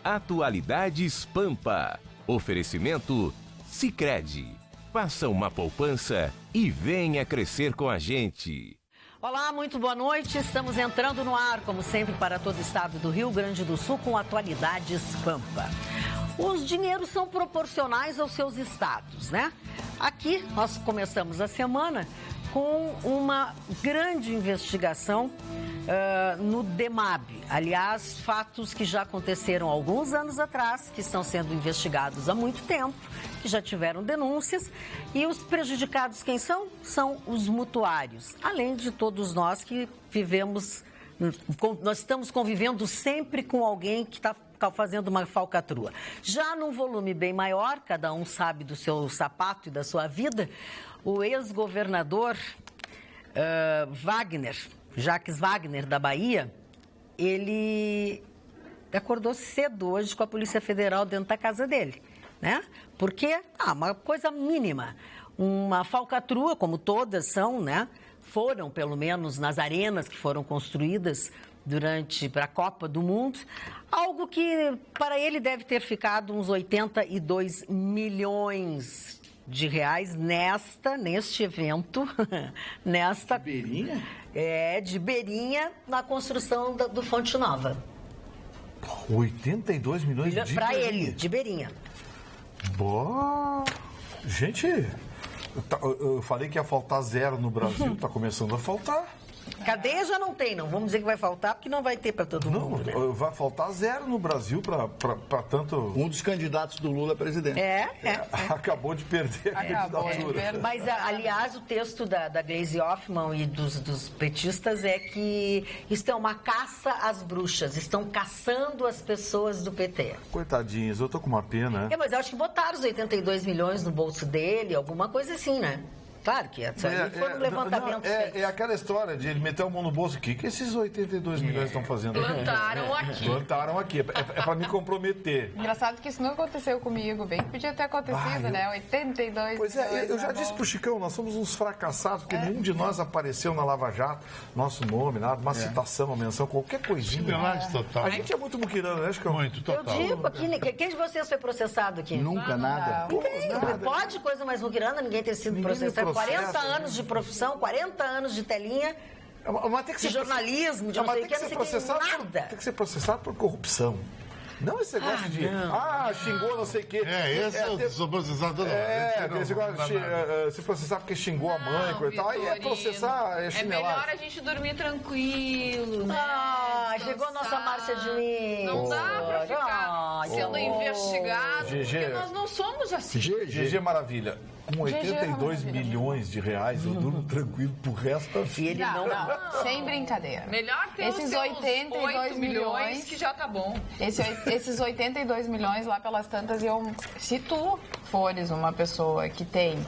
Atualidades Pampa. Oferecimento Sicredi. Faça uma poupança e venha crescer com a gente. Olá, muito boa noite. Estamos entrando no ar, como sempre, para todo o estado do Rio Grande do Sul com Atualidades Pampa. Os dinheiros são proporcionais aos seus estados, né? Aqui nós começamos a semana com uma grande investigação no DEMAB. Aliás, fatos que já aconteceram há alguns anos atrás, que estão sendo investigados há muito tempo, que já tiveram denúncias. E os prejudicados quem são? São os mutuários. Além de todos nós que vivemos, nós estamos convivendo sempre com alguém que está fazendo uma falcatrua. Já num volume bem maior, cada um sabe do seu sapato e da sua vida, o ex-governador Jacques Wagner, da Bahia, ele acordou cedo hoje com a Polícia Federal dentro da casa dele, né? Porque, uma coisa mínima, uma falcatrua, como todas são, né? Foram, pelo menos, nas arenas que foram construídas para a Copa do Mundo, algo que para ele deve ter ficado uns 82 milhões de reais neste evento, De Beirinha? De Beirinha, na construção do Fonte Nova. 82 milhões de Para ele, de Beirinha. Boa! Gente, eu falei que ia faltar zero no Brasil, está começando a faltar. Cadeia já não tem, não. Vamos dizer que vai faltar, porque não vai ter para todo mundo. Né? Vai faltar zero no Brasil para tanto... Um dos candidatos do Lula a presidente. Acabou de perder a candidatura. Mas, aliás, o texto da Gleisi Hoffmann e dos petistas é que isso é uma caça às bruxas. Estão caçando as pessoas do PT. Coitadinhos, eu tô com uma pena. Mas eu acho que botaram os 82 milhões no bolso dele, alguma coisa assim, né? Claro que foi um levantamento feito. É aquela história de ele meter a mão no bolso. O que esses 82 milhões estão fazendo aqui? Plantaram aqui. É para me comprometer. Engraçado que isso não aconteceu comigo, bem que podia ter acontecido, né? 82 Pois milhões. Eu já disse pro Chicão, nós somos uns fracassados, porque nenhum de nós apareceu na Lava Jato, nosso nome, nada, uma citação, uma menção, qualquer coisinha. Total. A gente é muito muquirano, né, Chicão? Muito, total. Eu digo aqui, quem de vocês foi processado aqui? Nunca, nada. Ninguém. Pode coisa mais muquirana, ninguém ter sido processado. 40 anos de profissão, 40 anos de telinha, mas tem que ser de jornalismo, de não sei o que, nada. Tem que ser processado por corrupção. Não esse negócio xingou não sei o quê. Eu sou processado não. Esse negócio de se processar porque xingou a mãe, coitado. Aí é processar, é chinelar. É melhor a gente dormir tranquilo, né? Chegou a nossa Márcia de mim. Não dá pra ficar sendo investigado, porque nós não somos assim. GG Maravilha. Com 82 milhões de reais, eu durmo tranquilo pro resto da vida. E ele não. Sem brincadeira. Melhor ter esses 82 milhões que já tá bom. Esses 82 milhões lá pelas tantas, se tu fores uma pessoa que tem,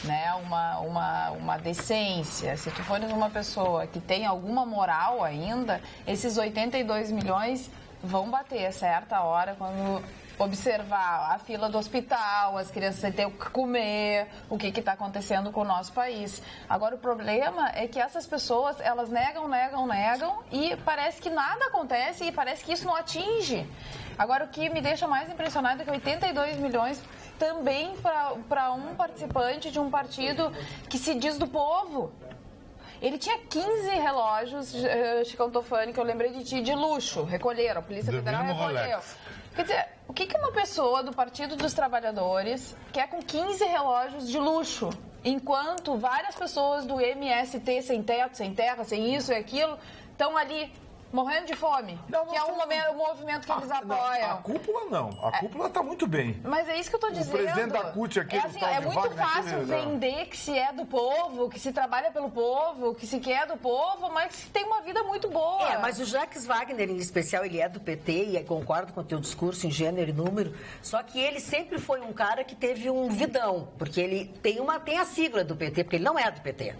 né, uma decência, se tu fores uma pessoa que tem alguma moral ainda, esses 82 milhões vão bater a certa hora quando observar a fila do hospital, as crianças sem ter o que comer, o que está acontecendo com o nosso país. Agora, o problema é que essas pessoas, elas negam e parece que nada acontece e parece que isso não atinge. Agora, o que me deixa mais impressionado é que 82 milhões também para um participante de um partido que se diz do povo. Ele tinha 15 relógios, Chicão Tofani, que eu lembrei de ti, de luxo, recolheram, a Polícia Federal recolheu. Quer dizer, o que uma pessoa do Partido dos Trabalhadores quer com 15 relógios de luxo, enquanto várias pessoas do MST, sem teto, sem terra, sem isso e aquilo, estão ali morrendo de fome, que é o movimento que eles apoiam. A cúpula não, a cúpula está muito bem. Mas é isso que eu estou dizendo. O presidente da CUT aqui, é muito fácil vender que se é do povo, que se trabalha pelo povo, que se quer do povo, mas que tem uma vida muito boa. Mas o Jacques Wagner, em especial, ele é do PT e concordo com o teu discurso em gênero e número, só que ele sempre foi um cara que teve um vidão, porque ele tem a sigla do PT, porque ele não é do PT.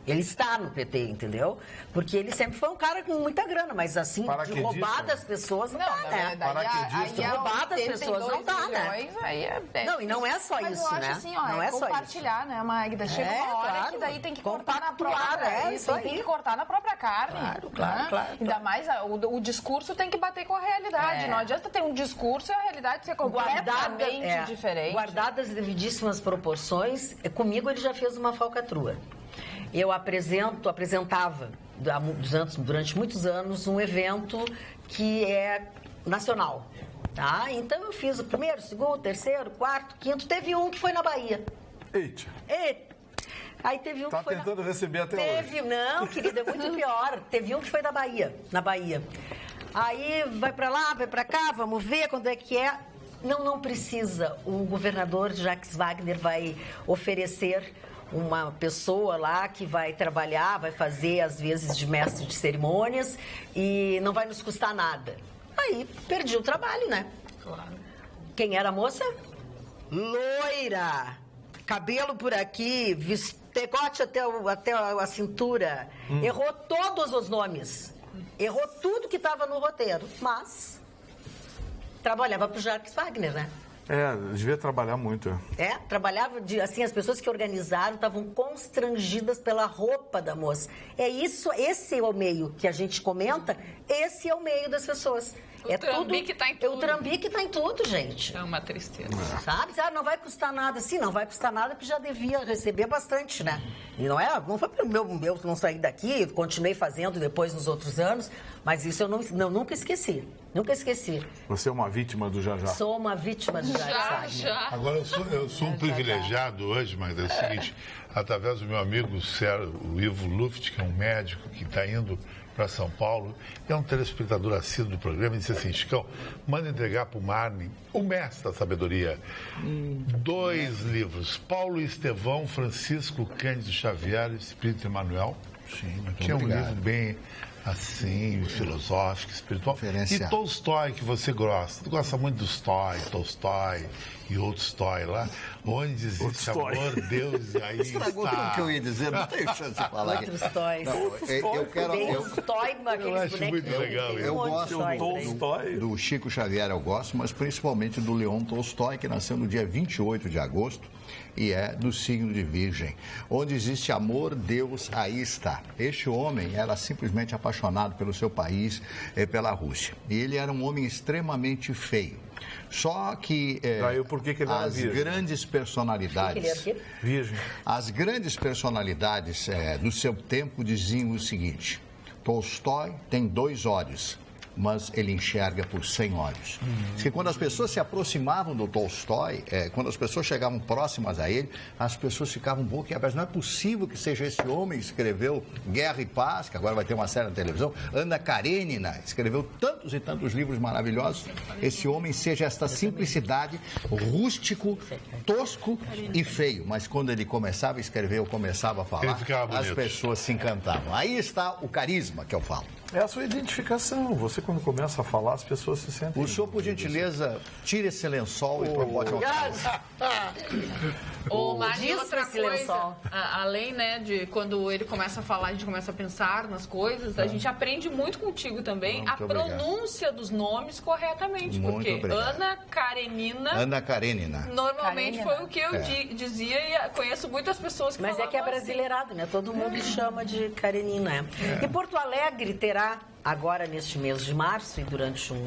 Ele está no PT, entendeu? Porque ele sempre foi um cara com muita grana, mas assim, de Paraquedista, roubar né? das pessoas não dá, né? Paraquedista. Roubar das pessoas não dá, né? Aí é Não, e não é só mas isso, eu acho né? assim, ó, Não é é só isso. compartilhar, né, Magda? Chega uma hora claro. que daí tem que cortar na Compactuar, própria... isso aí. Tem que cortar na própria carne. Claro. Ainda mais o discurso tem que bater com a realidade. Não adianta ter um discurso e a realidade ser completamente diferente. Guardadas devidíssimas proporções, comigo ele já fez uma falcatrua. Eu apresentava durante muitos anos um evento que é nacional. Tá? Então eu fiz o primeiro, segundo, terceiro, quarto, quinto. Teve um que foi na Bahia. Eita. Aí teve um Tá que foi tentando receber até hoje. Não, querida, é muito pior. Teve um que foi na Bahia. Aí vai pra lá, vai pra cá, vamos ver quando é que é. Não precisa. O governador Jacques Wagner vai oferecer uma pessoa lá que vai trabalhar, vai fazer às vezes de mestre de cerimônias e não vai nos custar nada. Aí perdi o trabalho, né? Claro. Quem era a moça? Loira, cabelo por aqui, decote até a cintura. Errou todos os nomes. Errou tudo que estava no roteiro, mas trabalhava para o Jacques Wagner, né? Devia trabalhar muito. Trabalhava, assim, as pessoas que organizaram estavam constrangidas pela roupa da moça. Esse é o meio que a gente comenta, esse é o meio das pessoas. O trambique tá em tudo. O trambique tá em tudo, gente. É uma tristeza. Sabe? Não vai custar nada. Sim, não vai custar nada, porque já devia receber bastante, né? E não foi pelo meu não sair daqui, continuei fazendo depois nos outros anos, mas isso eu nunca esqueci. Nunca esqueci. Você é uma vítima do Jajá. Sou uma vítima do Jacques Wagner. Agora, eu sou um privilegiado hoje, mas é o seguinte, através do meu amigo o Ivo Luft, que é um médico que está indo para São Paulo, é um telespectador assíduo do programa, e disse assim: Chicão, manda entregar para o Marne, o mestre da sabedoria, 2 livros, Paulo Estevão, Francisco Cândido Xavier, Espírito Emmanuel, que é um livro bem assim, filosófico, espiritual. E Tolstói, que você gosta. Tu gosta muito do Tolstói e outro Tolstói lá, onde existe amor, Deus, e aí Estragou está... tudo que eu ia dizer, não tenho chance de falar aqui. Outros toys. Eu Acho muito legal isso. Eu gosto do Chico Xavier, eu gosto, mas principalmente do Leon Tolstói, que nasceu no dia 28 de agosto e é do signo de Virgem. Onde existe amor, Deus, aí está. Este homem era simplesmente apaixonado pelo seu país, pela Rússia. E ele era um homem extremamente feio. Só que as grandes personalidades... Virgem. As grandes personalidades do seu tempo diziam o seguinte: Tolstói tem 2 olhos, mas ele enxerga por 100 olhos. Diz que quando as pessoas se aproximavam do Tolstói, quando as pessoas chegavam próximas a ele, as pessoas ficavam um pouco abertas. Não é possível que seja esse homem que escreveu Guerra e Paz, que agora vai ter uma série na televisão, Ana Karenina, escreveu tantos e tantos livros maravilhosos. Esse homem seja esta simplicidade, rústico, tosco e feio. Mas quando ele começava a escrever ou começava a falar, as pessoas se encantavam. Aí está o carisma que eu falo. É a sua identificação. Você, quando começa a falar, as pessoas se sentem... O senhor, por gentileza, tire esse lençol e promote ao Ô, Magda, outra coisa, além, né, de quando ele começa a falar, a gente começa a pensar nas coisas, a gente aprende muito contigo também Muito a pronúncia dos nomes corretamente. Muito porque obrigado. Ana Karenina. Normalmente foi o que eu dizia e conheço muitas pessoas que Mas falavam é que é brasileirado, né? Todo mundo chama de Karenina. E Porto Alegre terá, agora neste mês de março e durante um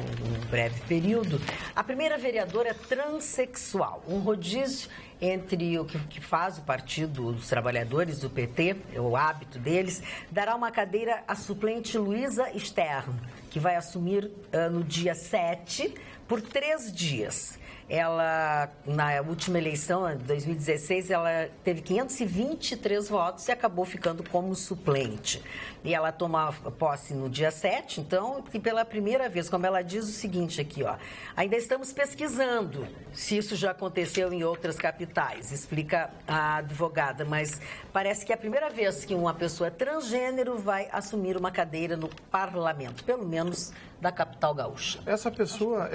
breve período, a primeira vereadora transexual. Um rodízio entre o que faz o Partido dos Trabalhadores, do PT, o hábito deles, dará uma cadeira à suplente Luísa Stern, que vai assumir no dia 7 por 3 dias. Ela, na última eleição, em 2016, ela teve 523 votos e acabou ficando como suplente. E ela toma posse no dia 7, então, e pela primeira vez, como ela diz o seguinte aqui, ó, ainda estamos pesquisando se isso já aconteceu em outras capitais, explica a advogada, mas parece que é a primeira vez que uma pessoa transgênero vai assumir uma cadeira no parlamento, pelo menos da capital gaúcha. Essa pessoa,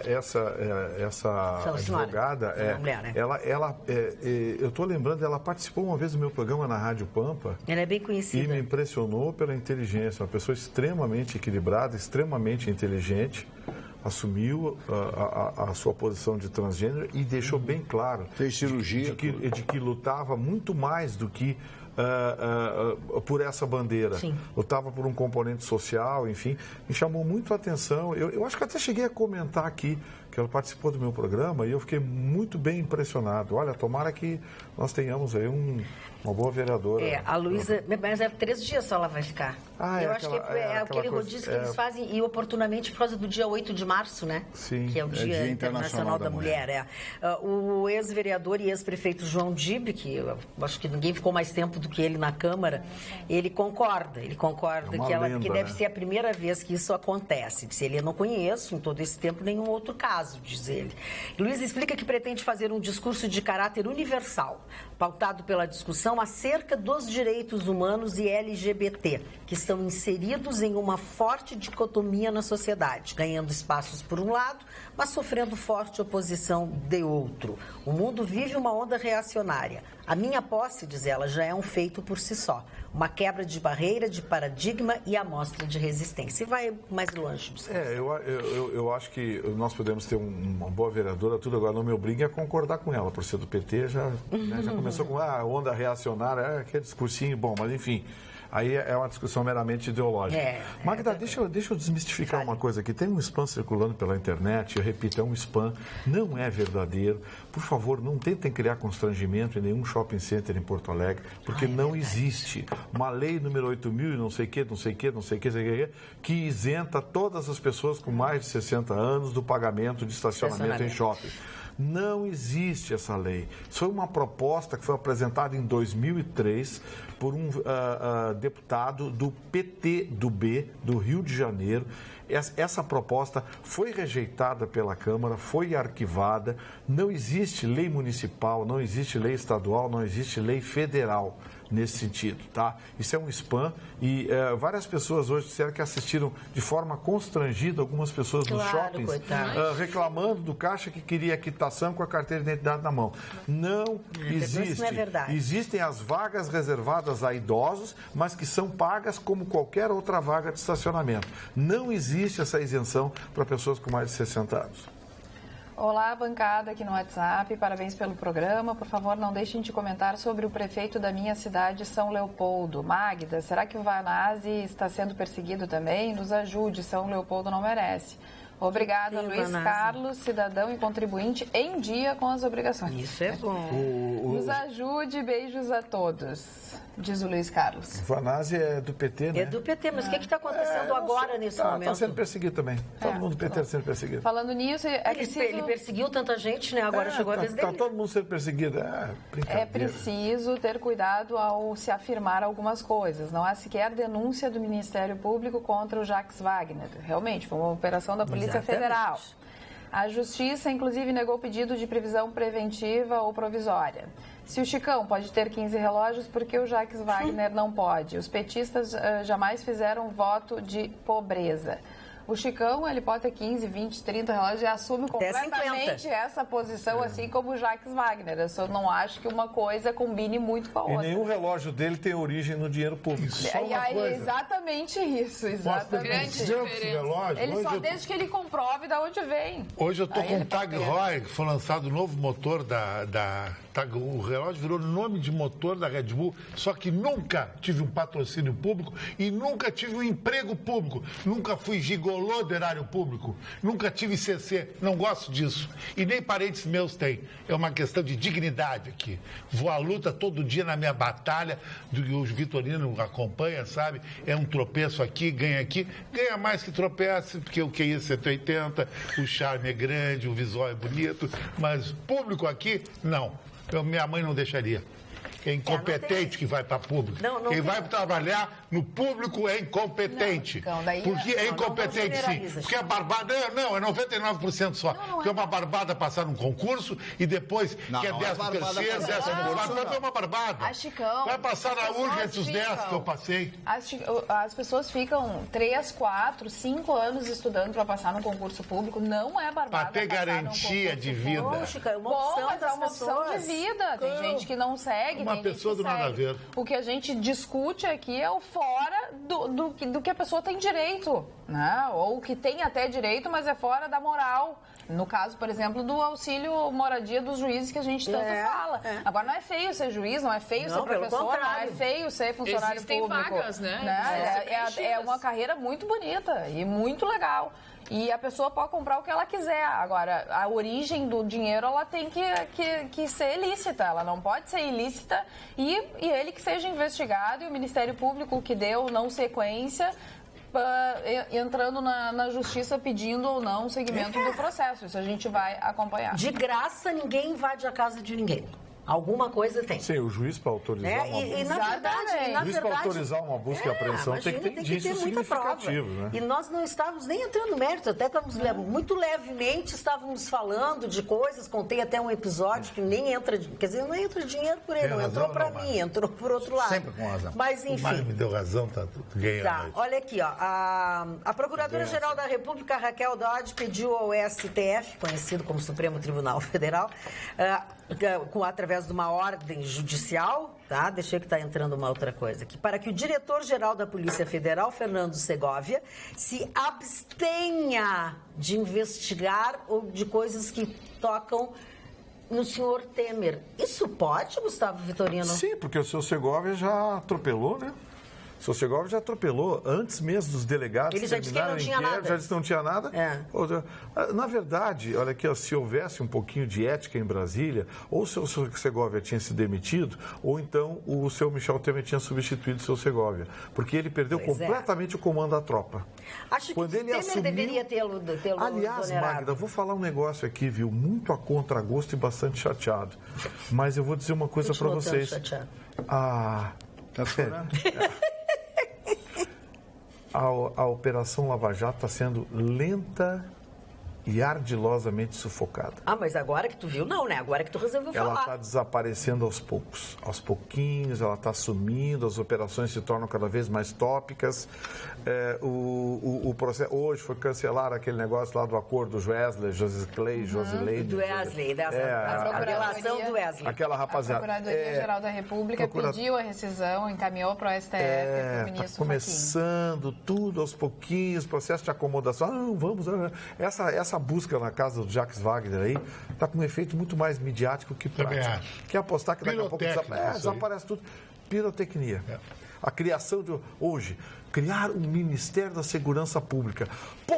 essa advogada, mulher, né? eu estou lembrando, ela participou uma vez do meu programa na Rádio Pampa. Ela é bem conhecida. E me impressionou pela inteligência, uma pessoa extremamente equilibrada, extremamente inteligente, assumiu a sua posição de transgênero e deixou bem claro. Fez cirurgia. De que lutava muito mais do que por essa bandeira. Sim. Lutava por um componente social, enfim. Me chamou muito a atenção. Eu acho que até cheguei a comentar aqui que ela participou do meu programa e eu fiquei muito bem impressionado. Olha, tomara que nós tenhamos aí uma boa vereadora. A Luísa, mas 3 dias só ela vai ficar. Eu acho que é aquele rodízio que eles fazem, e oportunamente por causa do dia 8 de março, né? Sim. Que é o Dia Internacional da Mulher. O ex-vereador e ex-prefeito João Dibre, que eu acho que ninguém ficou mais tempo do que ele na Câmara, ele concorda que deve ser a primeira vez que isso acontece. Diz ele, eu não conheço em todo esse tempo nenhum outro caso, diz ele. Luísa explica que pretende fazer um discurso de caráter universal, pautado pela discussão acerca dos direitos humanos e LGBT, que estão inseridos em uma forte dicotomia na sociedade, ganhando espaços por um lado, mas sofrendo forte oposição de outro. O mundo vive uma onda reacionária. A minha posse, diz ela, já é um feito por si só. Uma quebra de barreira, de paradigma e amostra de resistência. E vai mais longe. Eu acho que nós podemos ter uma boa vereadora, tudo. Agora não me obrigue a concordar com ela. Por ser do PT, já começou com a onda reacionária, aquele discursinho bom, mas enfim... Aí é uma discussão meramente ideológica. Magda, deixa eu desmistificar uma coisa aqui. Tem um spam circulando pela internet, eu repito, é um spam, não é verdadeiro. Por favor, não tentem criar constrangimento em nenhum shopping center em Porto Alegre, porque não existe uma lei número 8.000 e não sei o que, que isenta todas as pessoas com mais de 60 anos do pagamento de estacionamento em shopping. Não existe essa lei. Isso foi uma proposta que foi apresentada em 2003 por um deputado do PTB do Rio de Janeiro. Essa proposta foi rejeitada pela Câmara, foi arquivada. Não existe lei municipal, não existe lei estadual, não existe lei federal nesse sentido, tá? Isso é um spam e várias pessoas hoje disseram que assistiram de forma constrangida algumas pessoas dos shoppings reclamando do caixa que queria quitação com a carteira de identidade na mão. Não existe. Isso não é verdade. Existem as vagas reservadas a idosos, mas que são pagas como qualquer outra vaga de estacionamento. Não existe essa isenção para pessoas com mais de 60 anos. Olá, bancada aqui no WhatsApp, parabéns pelo programa. Por favor, não deixem de comentar sobre o prefeito da minha cidade, São Leopoldo. Magda, será que o Vanazzi está sendo perseguido também? Nos ajude, São Leopoldo não merece. Obrigada, Luiz Carlos, cidadão e contribuinte em dia com as obrigações. Isso é bom. Nos ajude, beijos a todos, diz o Luiz Carlos. O Vanazzi é do PT, né? É do PT, mas o que está acontecendo agora nesse momento? Está sendo perseguido também. Todo mundo do PT está sendo perseguido. Falando nisso, ele perseguiu tanta gente, né? Agora chegou a vez dele. Está todo mundo sendo perseguido. É preciso ter cuidado ao se afirmar algumas coisas. Não há sequer denúncia do Ministério Público contra o Jacques Wagner. Realmente, foi uma operação da Polícia Federal. A Justiça, inclusive, negou o pedido de prisão preventiva ou provisória. Se o Chicão pode ter 15 relógios, por que o Jacques Wagner não pode? Os petistas jamais fizeram voto de pobreza. O Chicão, ele pode ter 15, 20, 30 relógios e assume completamente essa posição, assim como o Jacques Wagner. Eu só não acho que uma coisa combine muito com a outra. E nenhum relógio dele tem origem no dinheiro público. Exatamente isso, exatamente. Relógio, desde que ele comprove de onde vem. Hoje eu estou com o Tag Heuer, que foi lançado o novo motor da Tag. O relógio virou nome de motor da Red Bull, só que nunca tive um patrocínio público e nunca tive um emprego público. Nunca fui gigolô do erário público. Nunca tive CC. Não gosto disso. E nem parentes meus têm. É uma questão de dignidade aqui. Vou à luta todo dia na minha batalha, os vitorinos acompanham, sabe? É um tropeço aqui, ganha mais que tropeça, porque o QI é 180, o charme é grande, o visual é bonito, mas público aqui, não. Minha mãe não deixaria. É incompetente que vai para público. Quem vai trabalhar no público é incompetente. Porque é incompetente, sim. Porque a barbada... Não, é 99% só. Porque é uma barbada passar num concurso e depois quer 13º, 14º. Vai uma barbada. Vai passar na URGS entre os 10 que eu passei. As pessoas ficam 3, 4, 5 anos estudando para passar num concurso público. Não é barbada. Para ter garantia de vida. Poxa, é uma opção, mas é uma opção de vida. Tem gente que não segue, uma tem pessoa gente que do nada a ver. O que a gente discute aqui é o fora do que a pessoa tem direito, né? Ou que tem até direito, mas é fora da moral. No caso, por exemplo, do auxílio moradia dos juízes que a gente tanto fala. Agora, não é feio ser juiz, não é feio ser professor, não é feio ser funcionário público. Existem vagas, né? É uma carreira muito bonita e muito legal. E a pessoa pode comprar o que ela quiser. Agora, a origem do dinheiro, ela tem que ser lícita. Ela não pode ser ilícita e ele que seja investigado e o Ministério Público que deu não sequência... entrando na justiça pedindo ou não o seguimento do processo. Isso a gente vai acompanhar. De graça, ninguém invade a casa de ninguém. Alguma coisa tem. Sim, o juiz para autorizar uma busca. E na verdade, o juiz para autorizar uma busca e apreensão tem que ter indícios significativos, né? E nós não estávamos nem entrando no mérito, até estávamos muito levemente estávamos falando de coisas, contei até um episódio que nem entra, quer dizer, não entra dinheiro por ele, não entrou para mim, entrou por outro lado. Sempre com razão. Mas enfim. O Mário me deu razão, tá ganhando. Tá, olha aqui, ó, a Procuradora-Geral da República, Raquel Dodge, pediu ao STF, conhecido como Supremo Tribunal Federal, através de uma ordem judicial, tá? Deixei que está entrando uma outra coisa aqui, para que o diretor-geral da Polícia Federal, Fernando Segovia, se abstenha de investigar ou de coisas que tocam no senhor Temer. Isso pode, Gustavo Vitorino? Sim, porque o seu Segovia já atropelou, né? O seu Segovia já atropelou antes mesmo dos delegados. Ele já disse que não tinha nada. Já disse que não tinha nada. É. Na verdade, olha aqui, ó, se houvesse um pouquinho de ética em Brasília, ou o seu Segovia tinha se demitido, ou então o seu Michel Temer tinha substituído o seu Segovia. Porque ele perdeu completamente o comando da tropa. Acho Quando que o ele Temer deveria tê-lo Aliás, exonerado. Magda, vou falar um negócio aqui, viu? Muito a contragosto e bastante chateado. Mas eu vou dizer uma coisa para vocês. Chateado. Tá chorando? A Operação Lava Jato está sendo lenta e ardilosamente sufocada. Mas agora que tu viu, não, né? Agora que tu resolveu falar. Ela está desaparecendo aos poucos. Aos pouquinhos, ela está sumindo, as operações se tornam cada vez mais tópicas. O processo, hoje foi cancelar aquele negócio lá do acordo do Wesley, Josilei. Do Wesley, a relação do Wesley. Aquela rapaziada. A Procuradoria-Geral da República pediu a rescisão, encaminhou para o STF, para o ministro Está começando tudo aos pouquinhos, processo de acomodação. Vamos. Essa busca na casa do Jacques Wagner aí está com um efeito muito mais midiático que prático. Quer apostar que daqui a pouco desaparece tudo. Pirotecnia. A criação de hoje, criar um Ministério da Segurança Pública.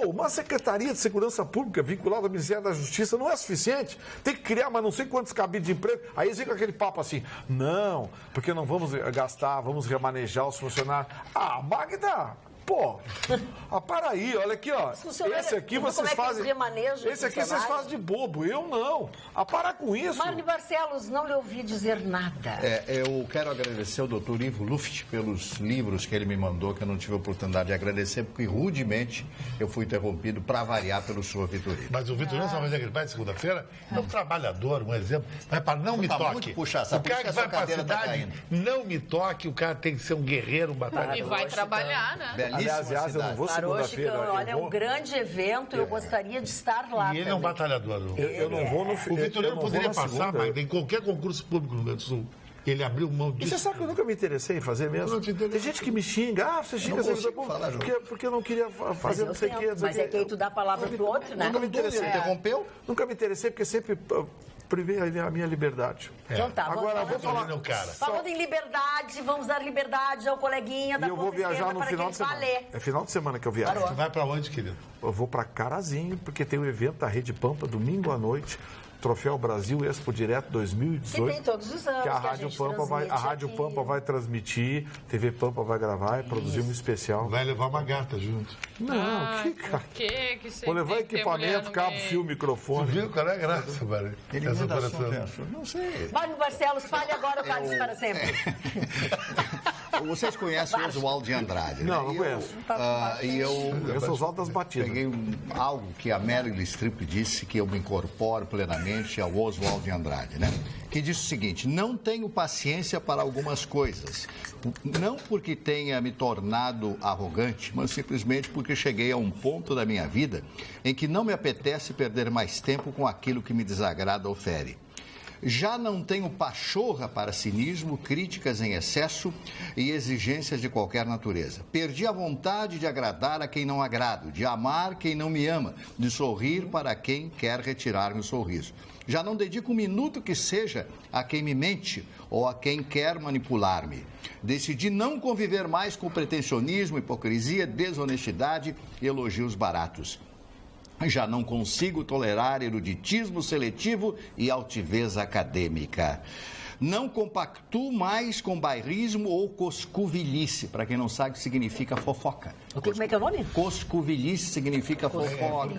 Uma Secretaria de Segurança Pública vinculada ao Ministério da Justiça não é suficiente. Tem que criar mais não sei quantos cabides de emprego. Aí eles vêm com aquele papo assim, não, porque não vamos gastar, vamos remanejar os funcionários. Magda! Para aí, olha aqui, ó. Esse aqui vocês fazem. Esse aqui vocês fazem de bobo, eu não. Para com isso. Marne Barcelos, não lhe ouvi dizer nada. Eu quero agradecer ao doutor Ivo Luft pelos livros que ele me mandou, que eu não tive a oportunidade de agradecer, porque rudemente eu fui interrompido para variar pelo senhor Vitorino. Mas o Vitorino, sabe onde é que ele vai segunda-feira? É um trabalhador, um exemplo. Vai para não me toque. Muito puxado, sabe? O cara que vai para a cidade, não me toque, o cara tem que ser um guerreiro, um batalhador. E vai trabalhar, né? Aliás, eu não vou segunda-feira. Olha, é um grande evento, eu gostaria de estar lá. E ele é um batalhador. Eu não vou no O Vitorino poderia passar, mas em qualquer concurso público no Rio Grande do Sul. Ele abriu mão disso. E você sabe que eu nunca me interessei em fazer mesmo? Tem gente que me xinga. Você xinga porque eu não queria fazer não sei o quê. Mas é que aí tu dá a palavra pro outro, né? Nunca me interessei. Interrompeu? Nunca me interessei porque sempre privei a minha liberdade. Então tá, agora vou falar. Falando em liberdade, vamos dar liberdade ao coleguinha da E eu vou viajar no final de semana. É final de semana que eu viajo. Você vai para onde, querido? Eu vou para Carazinho, porque tem um evento da Rede Pampa, domingo à noite. Troféu Brasil Expo Direto 2018. Que tem todos os anos. Que a que Rádio gente Pampa vai, a transmite Rádio aqui. Pampa vai transmitir, TV Pampa vai gravar e produzir um especial. Vai levar uma gata junto. Não, que cara. Que Vou levar equipamento, cabo, fio, Tu microfone. viu qual é a graça, Mário? Ele Essa manda operação. assunto, não sei. Mário Barcelos, fale agora, fale para sempre. Vocês conhecem o Oswaldo de Andrade, né? Não, não E conheço. E eu Conheço os altas batidas. peguei algo que a Meryl Streep disse, que eu me incorporo plenamente ao Oswaldo de Andrade, né? Que diz o seguinte: não tenho paciência para algumas coisas. Não porque tenha me tornado arrogante, mas simplesmente porque cheguei a um ponto da minha vida em que não me apetece perder mais tempo com aquilo que me desagrada ou fere. Já não tenho pachorra para cinismo, críticas em excesso e exigências de qualquer natureza. Perdi a vontade de agradar a quem não agrado, de amar quem não me ama, de sorrir para quem quer retirar-me o sorriso. Já não dedico um minuto que seja a quem me mente ou a quem quer manipular-me. Decidi não conviver mais com pretensionismo, hipocrisia, desonestidade e elogios baratos. Já não consigo tolerar eruditismo seletivo e altivez acadêmica. Não compactuo mais com bairrismo ou coscovilhice. Para quem não sabe, significa fofoca. Como é que é o nome? Coscovilhice significa fofoca.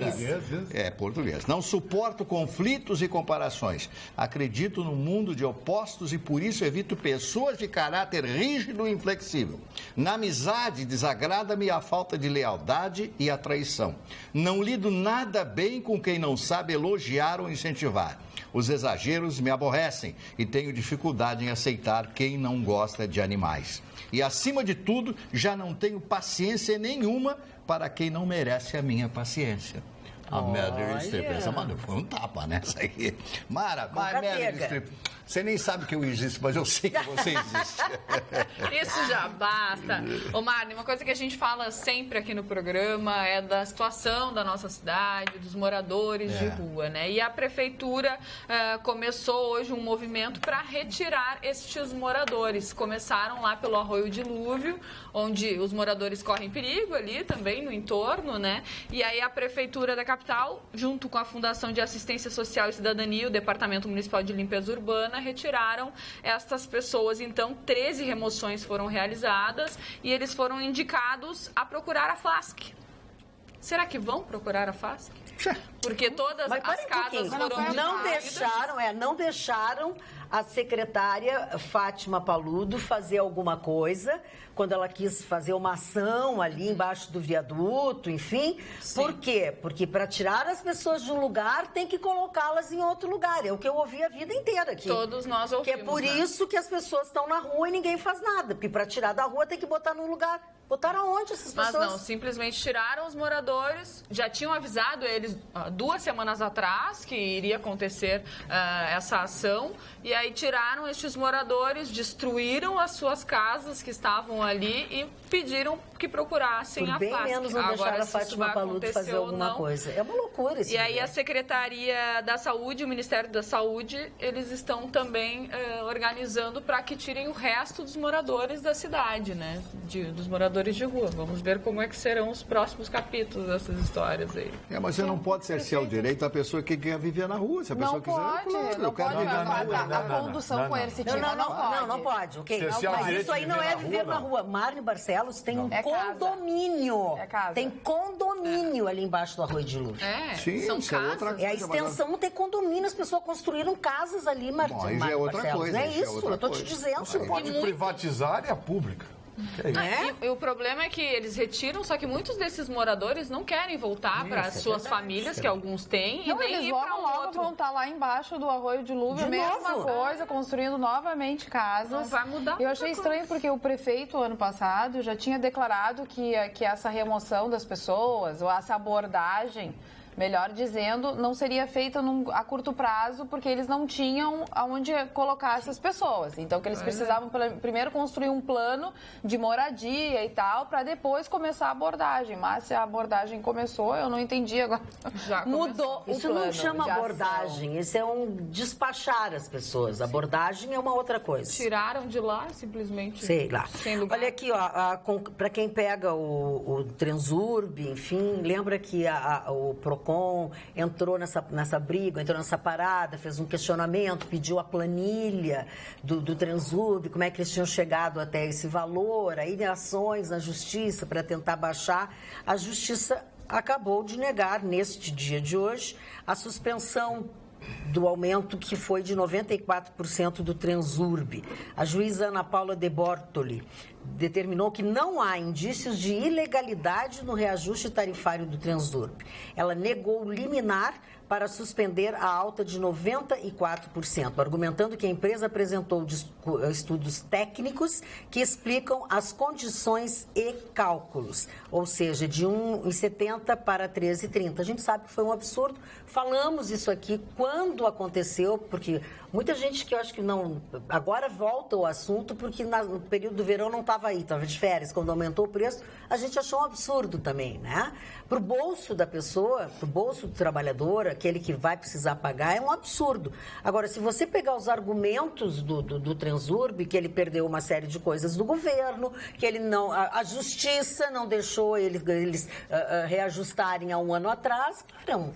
É português. Não suporto conflitos e comparações. Acredito no mundo de opostos e por isso evito pessoas de caráter rígido e inflexível. Na amizade, desagrada-me a falta de lealdade e a traição. Não lido nada bem com quem não sabe elogiar ou incentivar. Os exageros me aborrecem e tenho dificuldade em aceitar quem não gosta de animais. E, acima de tudo, já não tenho paciência nenhuma para quem não merece a minha paciência. A Meryl Streep, essa mano, foi um tapa, né? Isso aí. Meryl Streep, você nem sabe que eu existo, mas eu sei que você existe. Isso já basta. Ô, Marne, uma coisa que a gente fala sempre aqui no programa é da situação da nossa cidade, dos moradores de rua, né? E a prefeitura começou hoje um movimento para retirar estes moradores. Começaram lá pelo Arroio Dilúvio, onde os moradores correm perigo ali também no entorno, né? E aí a prefeitura da capital, junto com a Fundação de Assistência Social e Cidadania e o Departamento Municipal de Limpeza Urbana, retiraram estas pessoas. Então, 13 remoções foram realizadas e eles foram indicados a procurar a FASC. Será que vão procurar a FASC? Porque todas as casas foram não deixaram a secretária Fátima Paludo fazer alguma coisa quando ela quis fazer uma ação ali embaixo do viaduto, enfim. Sim. Por quê? Porque para tirar as pessoas de um lugar tem que colocá-las em outro lugar. É o que eu ouvi a vida inteira aqui. Todos nós ouvimos. Que é por isso que as pessoas estão na rua e ninguém faz nada. Porque para tirar da rua tem que botar num lugar. Botaram aonde essas pessoas? Mas não, simplesmente tiraram os moradores. Já tinham avisado eles 2 semanas atrás que iria acontecer essa ação. E aí tiraram estes moradores, destruíram as suas casas que estavam ali e pediram que procurassem a FASC. Bem menos não deixaram a Fátima Paludo fazer alguma coisa. É uma loucura isso. E aí a Secretaria da Saúde, o Ministério da Saúde, eles estão também organizando para que tirem o resto dos moradores da cidade, né? Dos moradores de rua. Vamos ver como é que serão os próximos capítulos dessas histórias aí. Mas você não pode cercear o direito da pessoa que quer viver na rua. Se a pessoa quiser, eu quero viver na rua. A condução coercitiva não pode. Ok? Mas isso aí não é viver na rua. Mário Barcelos tem um condomínio. É casa. Tem condomínio ali embaixo do Arroio Dilúvio. Sim, são isso é outra casas. coisa. É a extensão tem condomínio. As pessoas construíram casas ali, Mário Bom, aí já é outra Barcelos. coisa, Não é isso é isso, outra eu tô te coisa. dizendo. Você pode privatizar a área pública. E o problema é que eles retiram, só que muitos desses moradores não querem voltar para as suas famílias, que alguns têm, e nem eles ir para logo vão estar lá embaixo do Arroio Dilúvio, mesma coisa, construindo novamente casas. Não vai mudar. Eu achei estranho porque o prefeito, ano passado, já tinha declarado que essa remoção das pessoas, ou essa abordagem, melhor dizendo, não seria feita a curto prazo, porque eles não tinham aonde colocar essas pessoas. Então, que eles precisavam primeiro construir um plano de moradia e tal, para depois começar a abordagem. Mas se a abordagem começou, eu não entendi agora. Já mudou Isso o plano. não chama de abordagem, ação. isso é um despachar as pessoas. Abordagem é uma outra coisa. Tiraram de lá, simplesmente. Sei lá. Sem lugar. Olha aqui, ó, para quem pega o Transurb, enfim, lembra que o PROCON, entrou nessa briga, entrou nessa parada, fez um questionamento, pediu a planilha do Transurb, como é que eles tinham chegado até esse valor, aí ações na justiça para tentar baixar. A justiça acabou de negar, neste dia de hoje, a suspensão do aumento que foi de 94% do Transurb. A juíza Ana Paula De Bortoli determinou que não há indícios de ilegalidade no reajuste tarifário do Transurb. Ela negou liminar para suspender a alta de 94%, argumentando que a empresa apresentou estudos técnicos que explicam as condições e cálculos, ou seja, de 1,70 para 13,30. A gente sabe que foi um absurdo. Falamos isso aqui quando aconteceu, porque muita gente que eu acho que não... Agora volta o assunto, porque no período do verão não estava aí, estava de férias. Quando aumentou o preço, a gente achou um absurdo também, né? Para o bolso da pessoa, para o bolso do trabalhador, aquele que vai precisar pagar, é um absurdo. Agora, se você pegar os argumentos do Transurb, que ele perdeu uma série de coisas do governo, que ele não... A justiça não deixou eles reajustarem há um ano atrás, claro,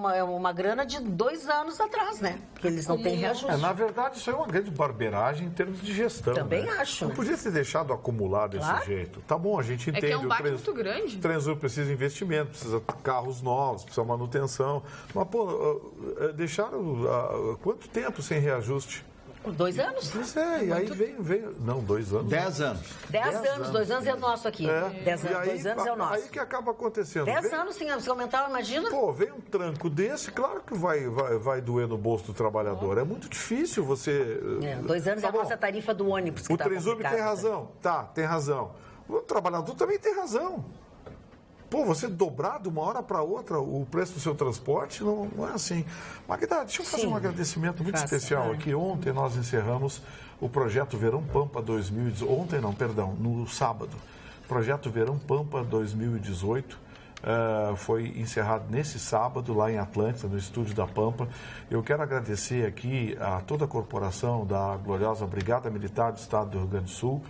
é uma grana de 2 anos atrás, né? Que eles não têm reajuste. Na verdade, isso é uma grande barbeiragem em termos de gestão. Também né? acho. Não podia ter deixado acumular desse jeito. Tá bom, a gente entende. É que é um baque muito grande. O Transurb precisa de investimento, precisa de carros novos, precisa de manutenção. Mas, pô, deixaram quanto tempo sem reajuste? 2 anos? Pois é, e aí veio... Não, 2 anos. 10 anos. 10 anos, 2 anos é o nosso aqui. 10 anos, 2 anos é o nosso. Aí que acaba acontecendo. 10 anos, sim, se aumentar, imagina. Pô, vem um tranco desse, claro que vai doer no bolso do trabalhador. É muito difícil você... 2 anos é a nossa tarifa do ônibus. O Transurb tem razão. Tá, tem razão. O trabalhador também tem razão. Pô, você dobrar de uma hora para outra o preço do seu transporte, não é assim. Magda, deixa eu fazer um agradecimento muito especial aqui. Ontem nós encerramos o projeto Verão Pampa 2018. Ontem não, perdão, no sábado. Projeto Verão Pampa 2018 foi encerrado nesse sábado lá em Atlântida, no estúdio da Pampa. Eu quero agradecer aqui a toda a corporação da gloriosa Brigada Militar do Estado do Rio Grande do Sul.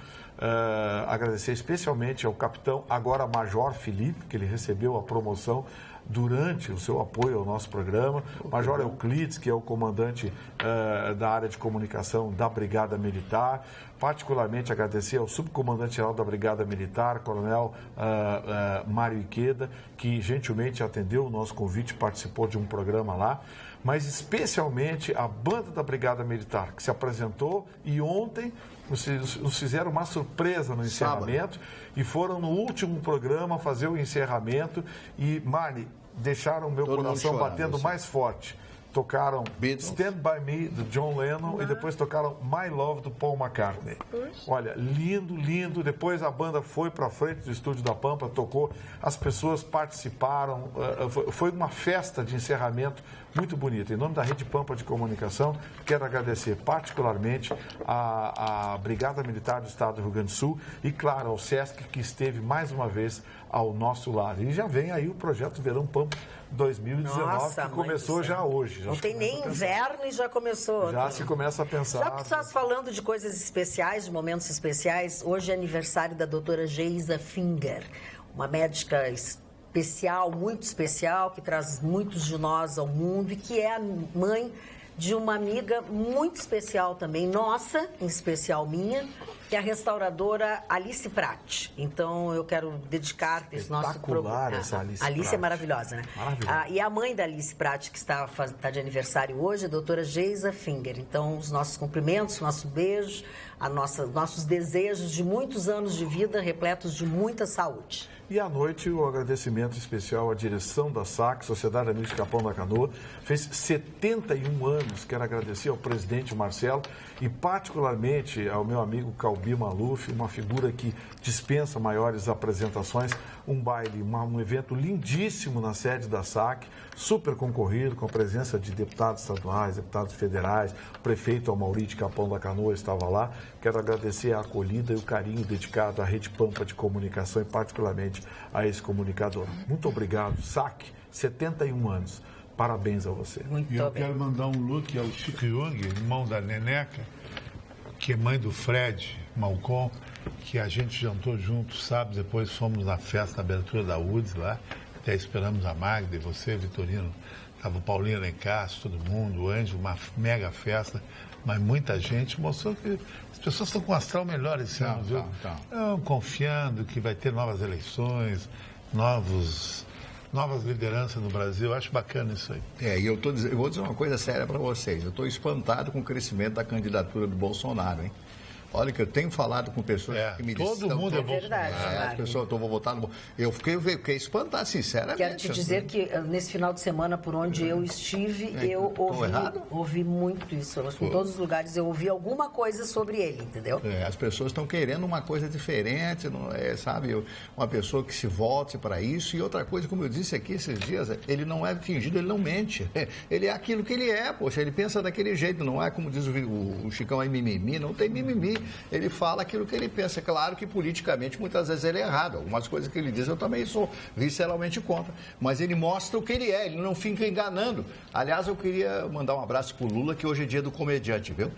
Agradecer especialmente ao capitão, agora Major Felipe, que ele recebeu a promoção durante o seu apoio ao nosso programa. Major Euclides, que é o comandante da área de comunicação da Brigada Militar. Particularmente agradecer ao subcomandante-geral da Brigada Militar, Coronel Mário Iqueda, que gentilmente atendeu o nosso convite e participou de um programa lá. Mas especialmente a banda da Brigada Militar, que se apresentou e ontem nos fizeram uma surpresa no encerramento e foram no último programa fazer o encerramento e, Marli, deixaram o meu coração batendo mais forte. Tocaram Stand By Me, do John Lennon, e depois tocaram My Love, do Paul McCartney. Olha, lindo, lindo. Depois a banda foi para frente do estúdio da Pampa, tocou, as pessoas participaram. Foi uma festa de encerramento muito bonita. Em nome da Rede Pampa de Comunicação, quero agradecer particularmente à Brigada Militar do Estado do Rio Grande do Sul e, claro, ao SESC, que esteve mais uma vez ao nosso lado. E já vem aí o projeto Verão Pampa 2019, que começou já hoje. Não tem nem inverno e já começou. Já se começa a pensar. Já que estás falando de coisas especiais, de momentos especiais, hoje é aniversário da doutora Geisa Finger, uma médica especial, muito especial, que traz muitos de nós ao mundo e que é a mãe de uma amiga muito especial também, nossa, em especial minha, que é a restauradora Alice Prat. Então, eu quero dedicar esse nosso programa. Essa Alice Alice Prat. É maravilhosa, né? Maravilhosa. E a mãe da Alice Prat, que está de aniversário hoje, a doutora Geisa Finger. Então, os nossos cumprimentos, nosso beijo, nossos desejos de muitos anos de vida repletos de muita saúde. E à noite, o agradecimento especial à direção da SAC, Sociedade Amigos de Capão da Canoa. Fez 71 anos. Quero agradecer ao presidente Marcelo e particularmente ao meu amigo Calbi Maluf, uma figura que dispensa maiores apresentações. Um baile, um evento lindíssimo na sede da SAC, super concorrido, com a presença de deputados estaduais, deputados federais, o prefeito Amauri de Capão da Canoa estava lá. Quero agradecer a acolhida e o carinho dedicado à Rede Pampa de Comunicação e particularmente a esse comunicador. Muito obrigado, SAC, 71 anos. Parabéns a você. E eu quero mandar um look ao Chico Jung, irmão da Neneca, que é mãe do Fred Malcom, que a gente jantou juntos, sabe? Depois fomos na festa, na abertura da UDS lá. até esperamos a Magda e você, Vitorino, estava o Paulinho lá em casa, todo mundo, o Anjo, uma mega festa, mas muita gente mostrou que as pessoas estão com um astral melhor esse ano, viu? Estão confiando que vai ter novas eleições, novas lideranças no Brasil. Eu acho bacana isso aí. E eu vou dizer uma coisa séria para vocês. Eu estou espantado com o crescimento da candidatura do Bolsonaro, hein? Olha que eu tenho falado com pessoas que me disseram... Todo mundo é Bolsonaro. As pessoas, eu vou votar no... Eu fiquei espantado, sinceramente. Quero te dizer que nesse final de semana, por onde eu estive, eu ouvi muito isso. Em todos os lugares eu ouvi alguma coisa sobre ele, entendeu? As pessoas estão querendo uma coisa diferente, sabe? Uma pessoa que se volte para isso. E outra coisa, como eu disse aqui esses dias, ele não é fingido, ele não mente. Ele é aquilo que ele é, poxa, ele pensa daquele jeito, não é como diz o Chicão aí, mimimi, não tem mimimi. Ele fala aquilo que ele pensa. Claro que politicamente muitas vezes ele é errado. Algumas coisas que ele diz eu também sou visceralmente contra. Mas ele mostra o que ele é, ele não fica enganando. Aliás, eu queria mandar um abraço pro Lula, que hoje é dia do comediante, viu?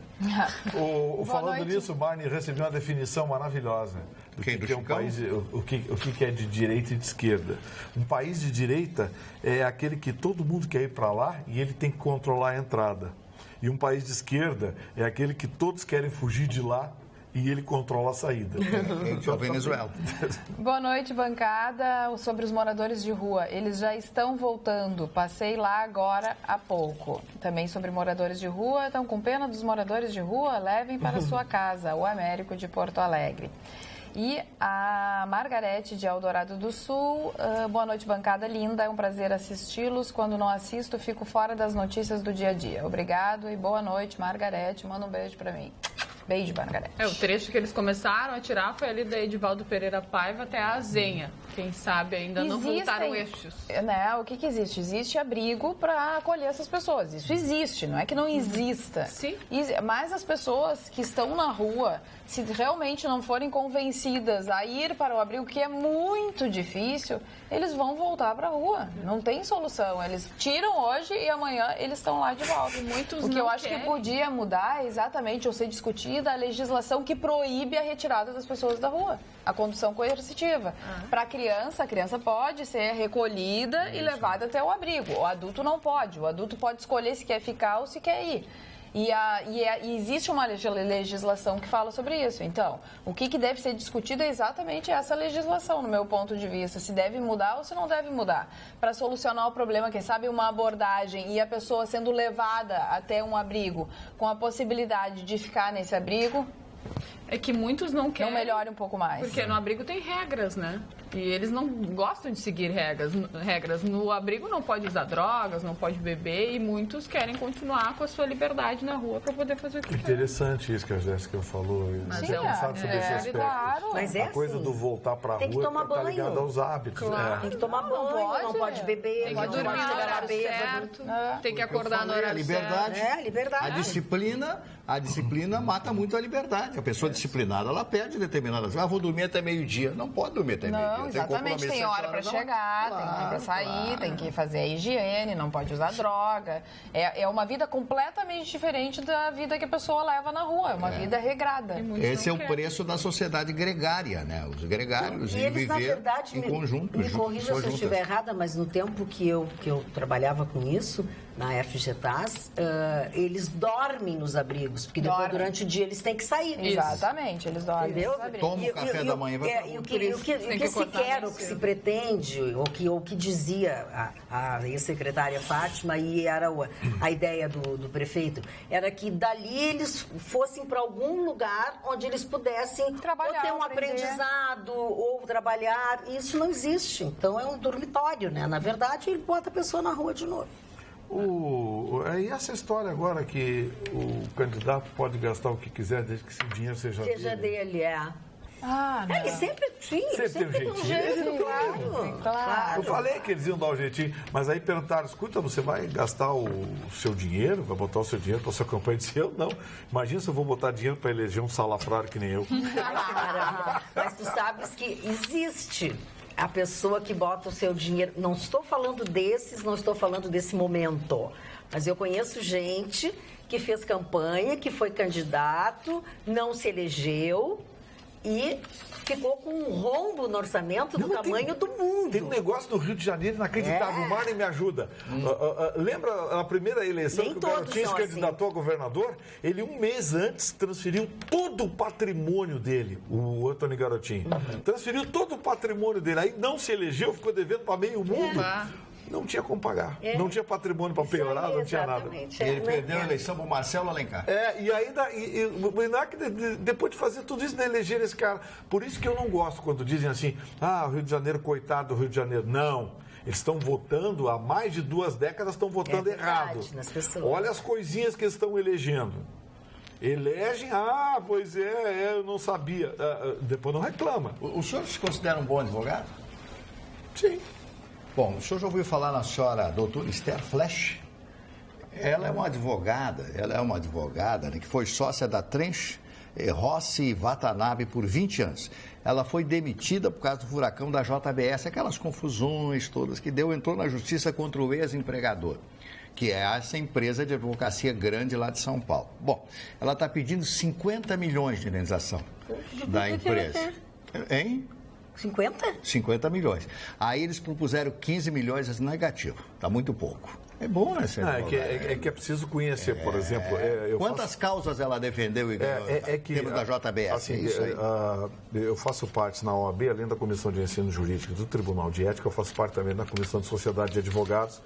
Falando nisso, Barney recebeu uma definição maravilhosa do que é um país, o que é de direita e de esquerda. Um país de direita é aquele que todo mundo quer ir para lá e ele tem que controlar a entrada. E um país de esquerda é aquele que todos querem fugir de lá e ele controla a saída. É a Venezuela. Boa noite, bancada. Sobre os moradores de rua, eles já estão voltando. Passei lá agora há pouco. Também sobre moradores de rua, estão com pena dos moradores de rua? Levem para sua casa. O Américo de Porto Alegre. E a Margarete de Eldorado do Sul, boa noite, bancada linda, é um prazer assisti-los. Quando não assisto, fico fora das notícias do dia a dia. Obrigado e boa noite, Margarete. Manda um beijo pra mim. Beijo, Margarete. O trecho que eles começaram a tirar foi ali da Edivaldo Pereira Paiva até a Azenha. Quem sabe ainda não voltaram eixos. Né, o que existe? Existe abrigo para acolher essas pessoas. Isso existe, não é que não exista. Sim. Mas as pessoas que estão na rua, se realmente não forem convencidas a ir para o abrigo, que é muito difícil, eles vão voltar para a rua. Não tem solução. Eles tiram hoje e amanhã eles estão lá de volta. O que eu acho que podia mudar é exatamente, ou ser discutida, a legislação que proíbe a retirada das pessoas da rua. A condução coercitiva. Para a criança pode ser recolhida e levada até o abrigo. O adulto não pode. O adulto pode escolher se quer ficar ou se quer ir. E existe uma legislação que fala sobre isso. Então, o que deve ser discutido é exatamente essa legislação, no meu ponto de vista. Se deve mudar ou se não deve mudar. Para solucionar o problema, quem sabe uma abordagem e a pessoa sendo levada até um abrigo com a possibilidade de ficar nesse abrigo... É que muitos não querem... Não melhore um pouco mais. Porque no abrigo tem regras, né? E eles não gostam de seguir regras. No abrigo não pode usar drogas, não pode beber e muitos querem continuar com a sua liberdade na rua para poder fazer o que quer. Interessante isso que a Jéssica falou. Mas é pensado sobre esse aspecto. Claro. Mas a coisa do voltar para a rua está ligada aos hábitos. Claro. Tem que tomar banho, não pode beber, tem que dormir no horário certo, tem que acordar no horário certo. Liberdade. A disciplina mata muito a liberdade. A pessoa disciplinada, ela perde determinadas coisas. Vou dormir até meio-dia. Não pode dormir até meio-dia. Não, exatamente. Tem hora para chegar, tem hora para sair, tem que fazer a higiene, não pode usar droga. É uma vida completamente diferente da vida que a pessoa leva na rua. É uma vida regrada. Esse é o preço da sociedade gregária, né? Os gregários e eles, viver na verdade, em conjunto. Me corrija se eu estiver errada, mas no tempo que eu trabalhava com isso, na FGTAS, eles dormem nos abrigos, porque depois, durante o dia, eles têm que sair. Exatamente, eles dormem. Entendeu? Toma o café da manhã e vai pra o que se quer, o que se pretende, o que dizia a ex-secretária Fátima, e era a ideia do prefeito, era que dali eles fossem para algum lugar onde eles pudessem trabalhar, ou ter um aprendizado, ou trabalhar. Isso não existe. Então, é um dormitório, né? Na verdade, ele bota a pessoa na rua de novo. E essa história agora que o candidato pode gastar o que quiser desde que esse dinheiro seja dele. Não. Ele sempre tinha. Sempre tem um jeitinho. Claro. Eu falei que eles iam dar um jeitinho, mas aí perguntaram, escuta, você vai gastar o seu dinheiro, vai botar o seu dinheiro para a sua campanha? Eu disse, eu não. Imagina se eu vou botar dinheiro para eleger um salafrário que nem eu. Mas tu sabes que existe a pessoa que bota o seu dinheiro... Não estou falando não estou falando desse momento, mas eu conheço gente que fez campanha, que foi candidato, não se elegeu e ficou com um rombo no orçamento do tamanho do mundo. Tem um negócio do Rio de Janeiro inacreditável. O Marley me ajuda. Lembra a primeira eleição Nem que o todos Garotinho se são candidatou a governador? Ele, um mês antes, transferiu todo o patrimônio dele, o Antônio Garotinho. Transferiu todo o patrimônio dele. Aí não se elegeu, ficou devendo para meio mundo. Não tinha como pagar. Não tinha patrimônio para penhorar, não tinha nada. Ele perdeu a eleição para o Marcelo Alencar. E ainda, depois de fazer tudo isso, não elegeram esse cara. Por isso que eu não gosto quando dizem assim, o Rio de Janeiro, coitado do Rio de Janeiro. Não. Eles estão votando, há mais de 2 décadas, estão votando errado. Olha as coisinhas que eles estão elegendo. Elegem, pois eu não sabia. Depois não reclama. O senhor se considera um bom advogado? Sim. Bom, o senhor já ouviu falar na senhora doutora Esther Flesch? Ela é uma advogada, né, que foi sócia da Trench, Rossi e Watanabe por 20 anos. Ela foi demitida por causa do furacão da JBS, aquelas confusões todas que entrou na justiça contra o ex-empregador, que é essa empresa de advocacia grande lá de São Paulo. Bom, ela está pedindo 50 milhões de indenização da empresa. Hein? 50? 50 milhões. Aí eles propuseram 15 milhões negativo. Está muito pouco. É bom, né, senhor? É que é preciso conhecer, por exemplo... Quantas causas ela defendeu e ganhou da JBS? Assim, eu faço parte na OAB, além da Comissão de Ensino Jurídico do Tribunal de Ética, eu faço parte também da Comissão de Sociedade de Advogados.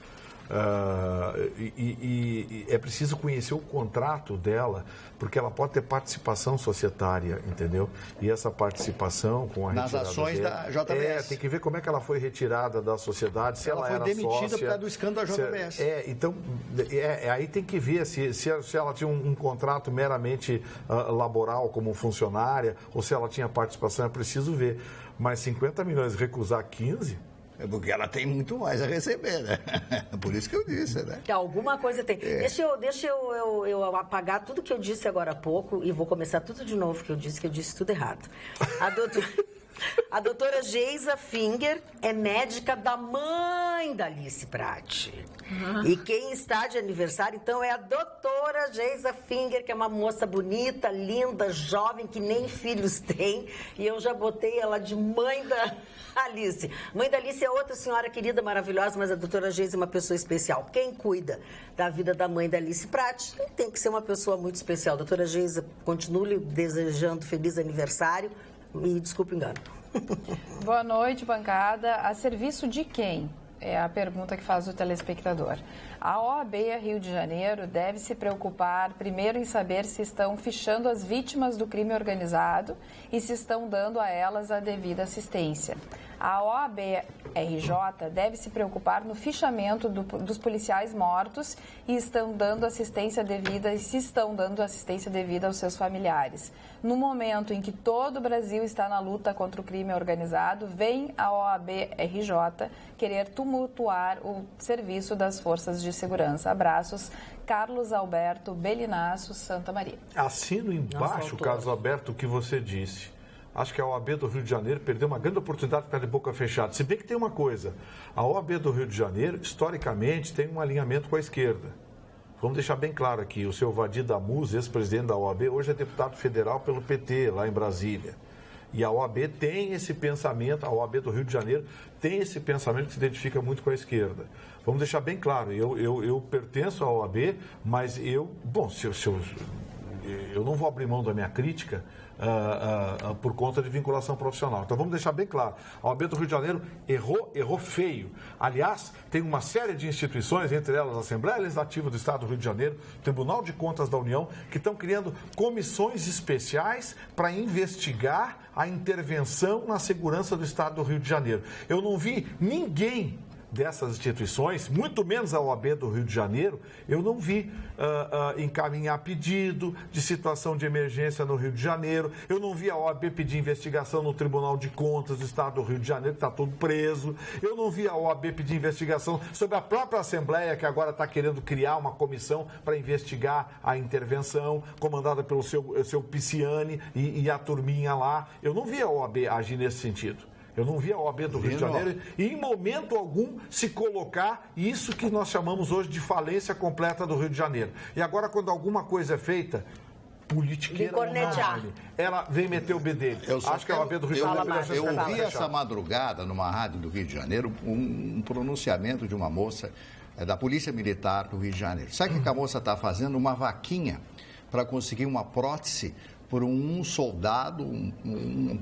E é preciso conhecer o contrato dela, porque ela pode ter participação societária, entendeu? E essa participação com a retirada nas ações dela, da JBS. Tem que ver como é que ela foi retirada da sociedade, se ela era demitida sócia, por causa do escândalo da JBS. Então, aí tem que ver se ela tinha um contrato meramente laboral como funcionária, ou se ela tinha participação, é preciso ver. Mas 50 milhões recusar 15... É porque ela tem muito mais a receber, né? Por isso que eu disse, né? Alguma coisa tem. Deixa eu apagar tudo que eu disse agora há pouco e vou começar tudo de novo que eu disse tudo errado. A doutora Geisa Finger é médica da mãe da Alice Prati. E quem está de aniversário, então, é a doutora Geisa Finger, que é uma moça bonita, linda, jovem, que nem filhos tem. E eu já botei ela de mãe da Alice. Mãe da Alice é outra senhora querida, maravilhosa, mas a doutora Geisa é uma pessoa especial. Quem cuida da vida da mãe da Alice Prati tem que ser uma pessoa muito especial. Doutora Geisa, continue desejando feliz aniversário. Me desculpe o engano. Boa noite, bancada. A serviço de quem? É a pergunta que faz o telespectador. A OAB Rio de Janeiro deve se preocupar primeiro em saber se estão fichando as vítimas do crime organizado e se estão dando a elas a devida assistência. A OAB-RJ deve se preocupar no fichamento dos policiais mortos e estão dando assistência devida, e se estão dando assistência devida aos seus familiares. No momento em que todo o Brasil está na luta contra o crime organizado, vem a OAB-RJ querer tumultuar o serviço das forças de segurança. Abraços, Carlos Alberto Belinasso, Santa Maria. Assino embaixo, Carlos Alberto, o que você disse. Acho que a OAB do Rio de Janeiro perdeu uma grande oportunidade de ficar de boca fechada. Se bem que tem uma coisa, a OAB do Rio de Janeiro, historicamente, tem um alinhamento com a esquerda. Vamos deixar bem claro aqui, o seu Vadir Damus, ex-presidente da OAB, hoje é deputado federal pelo PT, lá em Brasília. E a OAB tem esse pensamento, a OAB do Rio de Janeiro tem esse pensamento que se identifica muito com a esquerda. Vamos deixar bem claro, eu pertenço à OAB, mas eu não vou abrir mão da minha crítica por conta de vinculação profissional. Então vamos deixar bem claro, a OAB do Rio de Janeiro errou feio. Aliás, tem uma série de instituições, entre elas a Assembleia Legislativa do Estado do Rio de Janeiro, Tribunal de Contas da União, que estão criando comissões especiais para investigar a intervenção na segurança do Estado do Rio de Janeiro. Eu não vi ninguém dessas instituições, muito menos a OAB do Rio de Janeiro, eu não vi encaminhar pedido de situação de emergência no Rio de Janeiro, eu não vi a OAB pedir investigação no Tribunal de Contas do Estado do Rio de Janeiro, que está todo preso, eu não vi a OAB pedir investigação sobre a própria Assembleia, que agora está querendo criar uma comissão para investigar a intervenção, comandada pelo seu Pisciani e a turminha lá. Eu não vi a OAB agir nesse sentido. Eu não vi a OAB do Rio de Janeiro e, em momento algum, se colocar isso que nós chamamos hoje de falência completa do Rio de Janeiro. E agora, quando alguma coisa é feita, politiqueira. cornetear. Ela vem meter o B dele. Acho que é o B do Rio de Janeiro. Eu ouvi essa madrugada, numa rádio do Rio de Janeiro, um pronunciamento de uma moça da Polícia Militar do Rio de Janeiro. Sabe o que a moça está fazendo? Uma vaquinha para conseguir uma prótese por um soldado,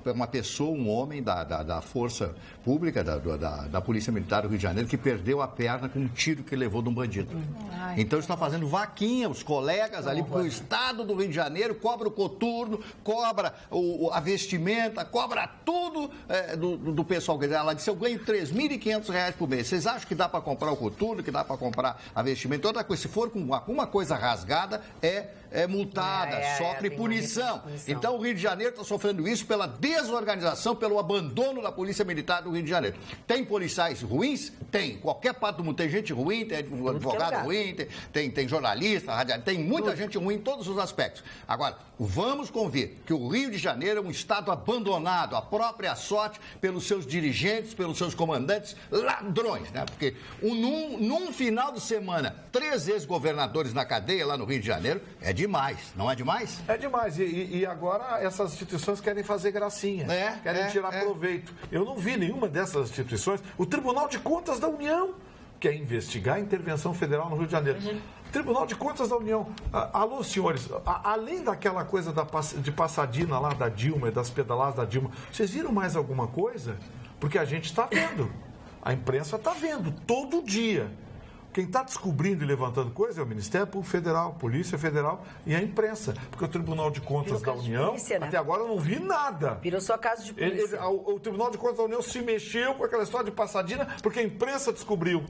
uma pessoa, um homem da Força Pública, da Polícia Militar do Rio de Janeiro, que perdeu a perna com um tiro que levou de um bandido. Então, está fazendo vaquinha, os colegas ali, porque o Estado do Rio de Janeiro cobra o coturno, cobra a vestimenta, cobra tudo do pessoal. Ela disse, eu ganho R$3.500 por mês. Vocês acham que dá para comprar o coturno, que dá para comprar a vestimenta? Toda coisa, se for com alguma coisa rasgada, é multada, sofre punição. Então, o Rio de Janeiro está sofrendo isso pela desorganização, pelo abandono da Polícia Militar do Rio de Janeiro. Tem policiais ruins? Tem. Qualquer parte do mundo tem gente ruim, tem advogado ruim, tem jornalista, radialista, tem muita gente ruim em todos os aspectos. Agora, vamos convir que o Rio de Janeiro é um estado abandonado, à própria sorte, pelos seus dirigentes, pelos seus comandantes, ladrões, né? Porque num final de semana, 3 ex-governadores na cadeia lá no Rio de Janeiro, é demais, não é demais? É demais. E agora essas instituições querem fazer gracinha, querem tirar proveito. Eu não vi nenhuma dessas instituições. O Tribunal de Contas da União quer investigar a intervenção federal no Rio de Janeiro. Tribunal de Contas da União. Alô, senhores, além daquela coisa de passadina lá da Dilma e das pedaladas da Dilma, vocês viram mais alguma coisa? Porque a gente está vendo. A imprensa está vendo todo dia. Quem está descobrindo e levantando coisa é o Ministério Público Federal, Polícia Federal e a imprensa. Porque o Tribunal de Contas da União, polícia, né? Até agora eu não vi nada. Virou só caso de polícia. O Tribunal de Contas da União se mexeu com aquela história de passadina porque a imprensa descobriu.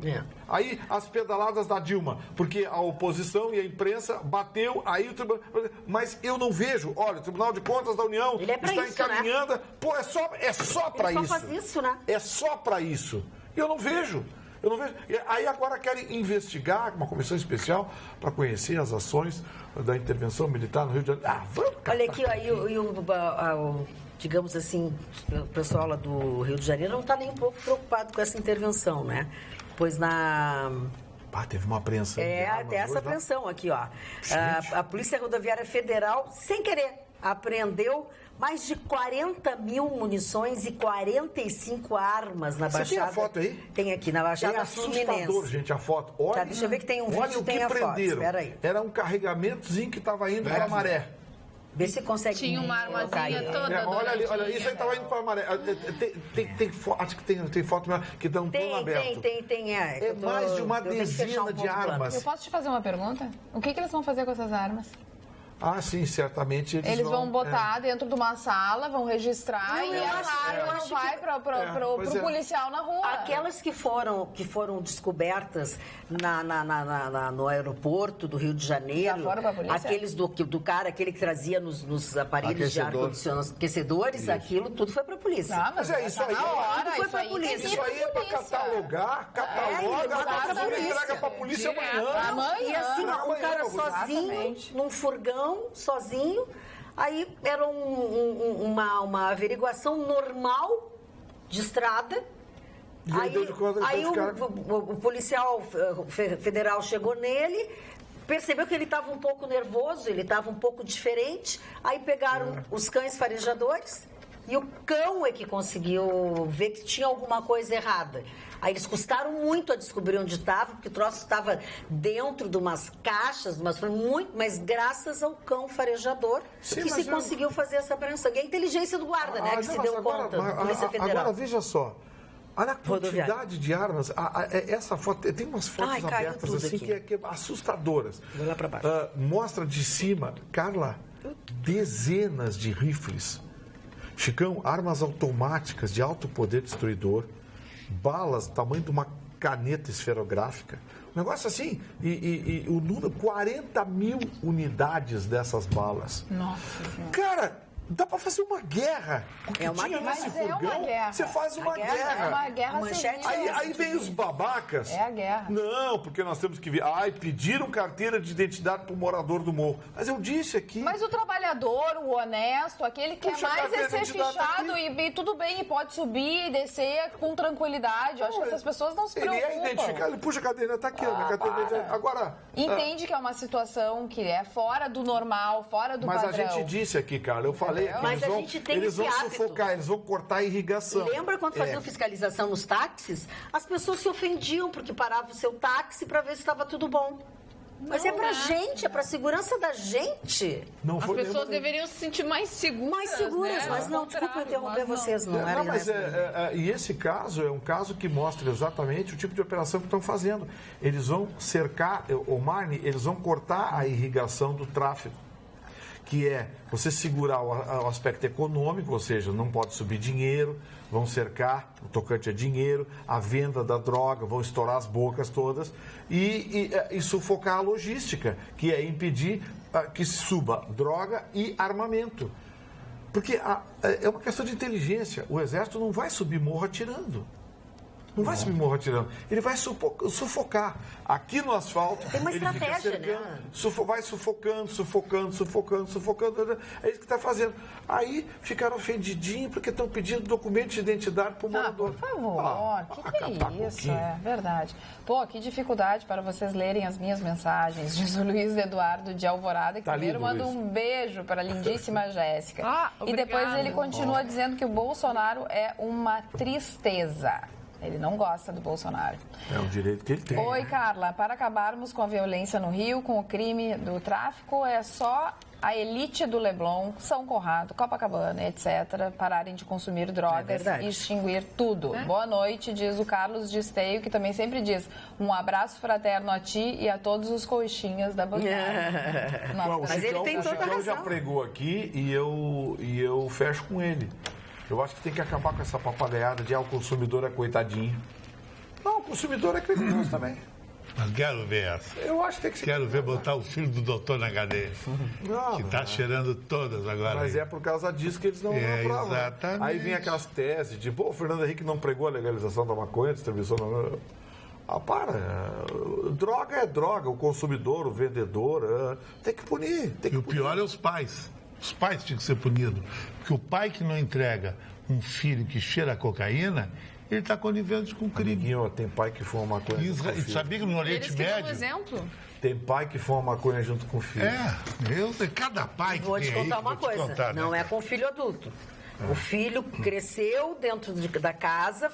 Aí as pedaladas da Dilma, porque a oposição e a imprensa bateu, aí o Tribunal... Mas eu não vejo. Olha, o Tribunal de Contas da União está encaminhando... Né? Pô, é só para isso. Ele só faz isso, né? É só para isso. E eu não vejo. Aí agora querem investigar uma comissão especial para conhecer as ações da intervenção militar no Rio de Janeiro. Vamos, cara. Olha aqui, digamos assim, o pessoal lá do Rio de Janeiro não está nem um pouco preocupado com essa intervenção, né? Pois teve uma apreensão. Até essa apreensão aqui, ó. A Polícia Rodoviária Federal, sem querer, apreendeu mais de 40 mil munições e 45 armas na Baixada. Você tem a foto aí? Tem aqui, na Baixada Fluminense. É assustador, gente, a foto. Olha, deixa eu ver que tem um vídeo e tem a foto. Espera aí. Era um carregamentozinho que estava indo para a maré. Vê se consegue. Tinha uma armazinha toda. Olha ali, olha, isso aí estava indo para a maré. Acho que tem foto que dá um plano aberto. Tem. É mais de uma dezena de armas. Eu posso te fazer uma pergunta? O que eles vão fazer com essas armas? Sim, certamente eles vão botar dentro de uma sala, vão registrar e essa arma não vai para o policial na rua. Aquelas que foram descobertas no aeroporto do Rio de Janeiro, aqueles do cara, aquele que trazia nos aparelhos de ar-condicionado, aquecedores, aquilo tudo foi para a polícia. Mas é isso aí. Tudo foi para a polícia. Isso aí é para cataloga, a entrega para a polícia amanhã. E assim, o cara sozinho, num furgão, sozinho, aí era uma averiguação normal de estrada. Aí o policial federal chegou nele, percebeu que ele estava um pouco nervoso, ele estava um pouco diferente, aí pegaram os cães farejadores e o cão é que conseguiu ver que tinha alguma coisa errada. Aí eles custaram muito a descobrir onde estava, porque o troço estava dentro de umas caixas, mas graças ao cão farejador que se conseguiu fazer essa apreensão. E a inteligência do guarda, né, que se deu conta, da Polícia Federal. Agora, veja só, olha a quantidade de armas. Essa foto, tem umas fotos abertas assim que é assustadoras. Vou lá para baixo. Mostra de cima, Carla, dezenas de rifles. Chicão, armas automáticas de alto poder destruidor, balas do tamanho de uma caneta esferográfica. Um negócio assim. E o número, 40 mil unidades dessas balas. Nossa Senhora. Cara, Dá para fazer uma guerra. O que É uma tinha guerra. nesse Mas é uma furgão, guerra. você faz uma guerra. É uma guerra Manchete civil. Aí vem os babacas. É a guerra. Não, porque nós temos que ver. Ai, pediram carteira de identidade para o morador do morro. Mas eu disse aqui. Mas o trabalhador, o honesto, aquele que Puxa, quer mais carteira é ser de identidade fichado aqui. e tudo bem, e pode subir e descer com tranquilidade. Eu acho que essas pessoas não se Ele preocupam. é identificado, ele puxa a cadeira, tá aqui, ó, minha carteira de identidade. Agora. Entende que é uma situação que é fora do normal, fora do Mas padrão. a gente disse aqui, cara, eu falei que Mas eles a vão, gente tem eles esse vão hábito. sufocar, eles vão cortar a irrigação. Lembra quando faziam fiscalização nos táxis? As pessoas se ofendiam porque parava o seu táxi para ver se estava tudo bom. Mas é pra gente, é pra segurança da gente. Não As foi pessoas lembra- deveriam se sentir mais seguras. Mais seguras, né? mas Ao não, desculpa contrário, interromper mas não. vocês, não era Não, mas nessa- e esse caso é um caso que mostra exatamente o tipo de operação que estão fazendo. Eles vão cercar, o Marne, eles vão cortar a irrigação do tráfego, que é você segurar o aspecto econômico, ou seja, não pode subir dinheiro, vão cercar o tocante a dinheiro, a venda da droga, vão estourar as bocas todas e sufocar a logística, que é impedir que suba droga e armamento. Porque é uma questão de inteligência. O exército não vai subir morro atirando. Não vai subir morro atirando. Ele vai sufocar. Aqui no asfalto, Tem uma ele fica estratégia, cercando, né? vai sufocando. É isso que está fazendo. Aí ficaram ofendidinhos porque estão pedindo documento de identidade para o morador. Por favor, que é isso? pouquinho. É verdade. Pô, que dificuldade para vocês lerem as minhas mensagens, diz o Luiz Eduardo de Alvorada, que Tá primeiro lido, manda Luiz. um beijo para a lindíssima Jéssica. E Obrigada. depois ele continua dizendo que o Bolsonaro é uma tristeza. Ele não gosta do Bolsonaro. É o direito que ele tem. Oi, Carla. Para acabarmos com a violência no Rio, com o crime do tráfico, é só a elite do Leblon, São Conrado, Copacabana, etc., pararem de consumir drogas verdade. e extinguir tudo. Boa noite, diz o Carlos de Esteio, que também sempre diz um abraço fraterno a ti e a todos os coxinhas da bancada. Nossa, O Mas ele tem o toda a Chicão já razão. pregou aqui e eu fecho com ele. Eu acho que tem que acabar com essa papagaiada de o consumidor é coitadinho. Não, o consumidor é criminoso também. Mas quero ver essa. Eu acho que tem que ser. Quero ver botar o filho do doutor na cadeia. Não, Que tá cheirando todas agora. mas é por causa disso que eles não aprovam. Exatamente. Aí vem aquelas teses de, pô, o Fernando Henrique não pregou a legalização da maconha, distribuição da... para. Droga é droga. O consumidor, o vendedor, tem que punir. Tem E que o pior é os pais. Os pais tinham que ser punidos. Porque o pai que não entrega um filho que cheira a cocaína, ele está conivendo com o crime. Amiguinho, tem pai que fuma maconha junto com o E filho. sabia que no Oriente Eles que dão Médio... exemplo. Tem pai que fuma maconha junto com o filho. Cada pai que Vou te tem aí, contar uma vou te coisa, contar, né? não é com filho adulto. O filho cresceu dentro da casa,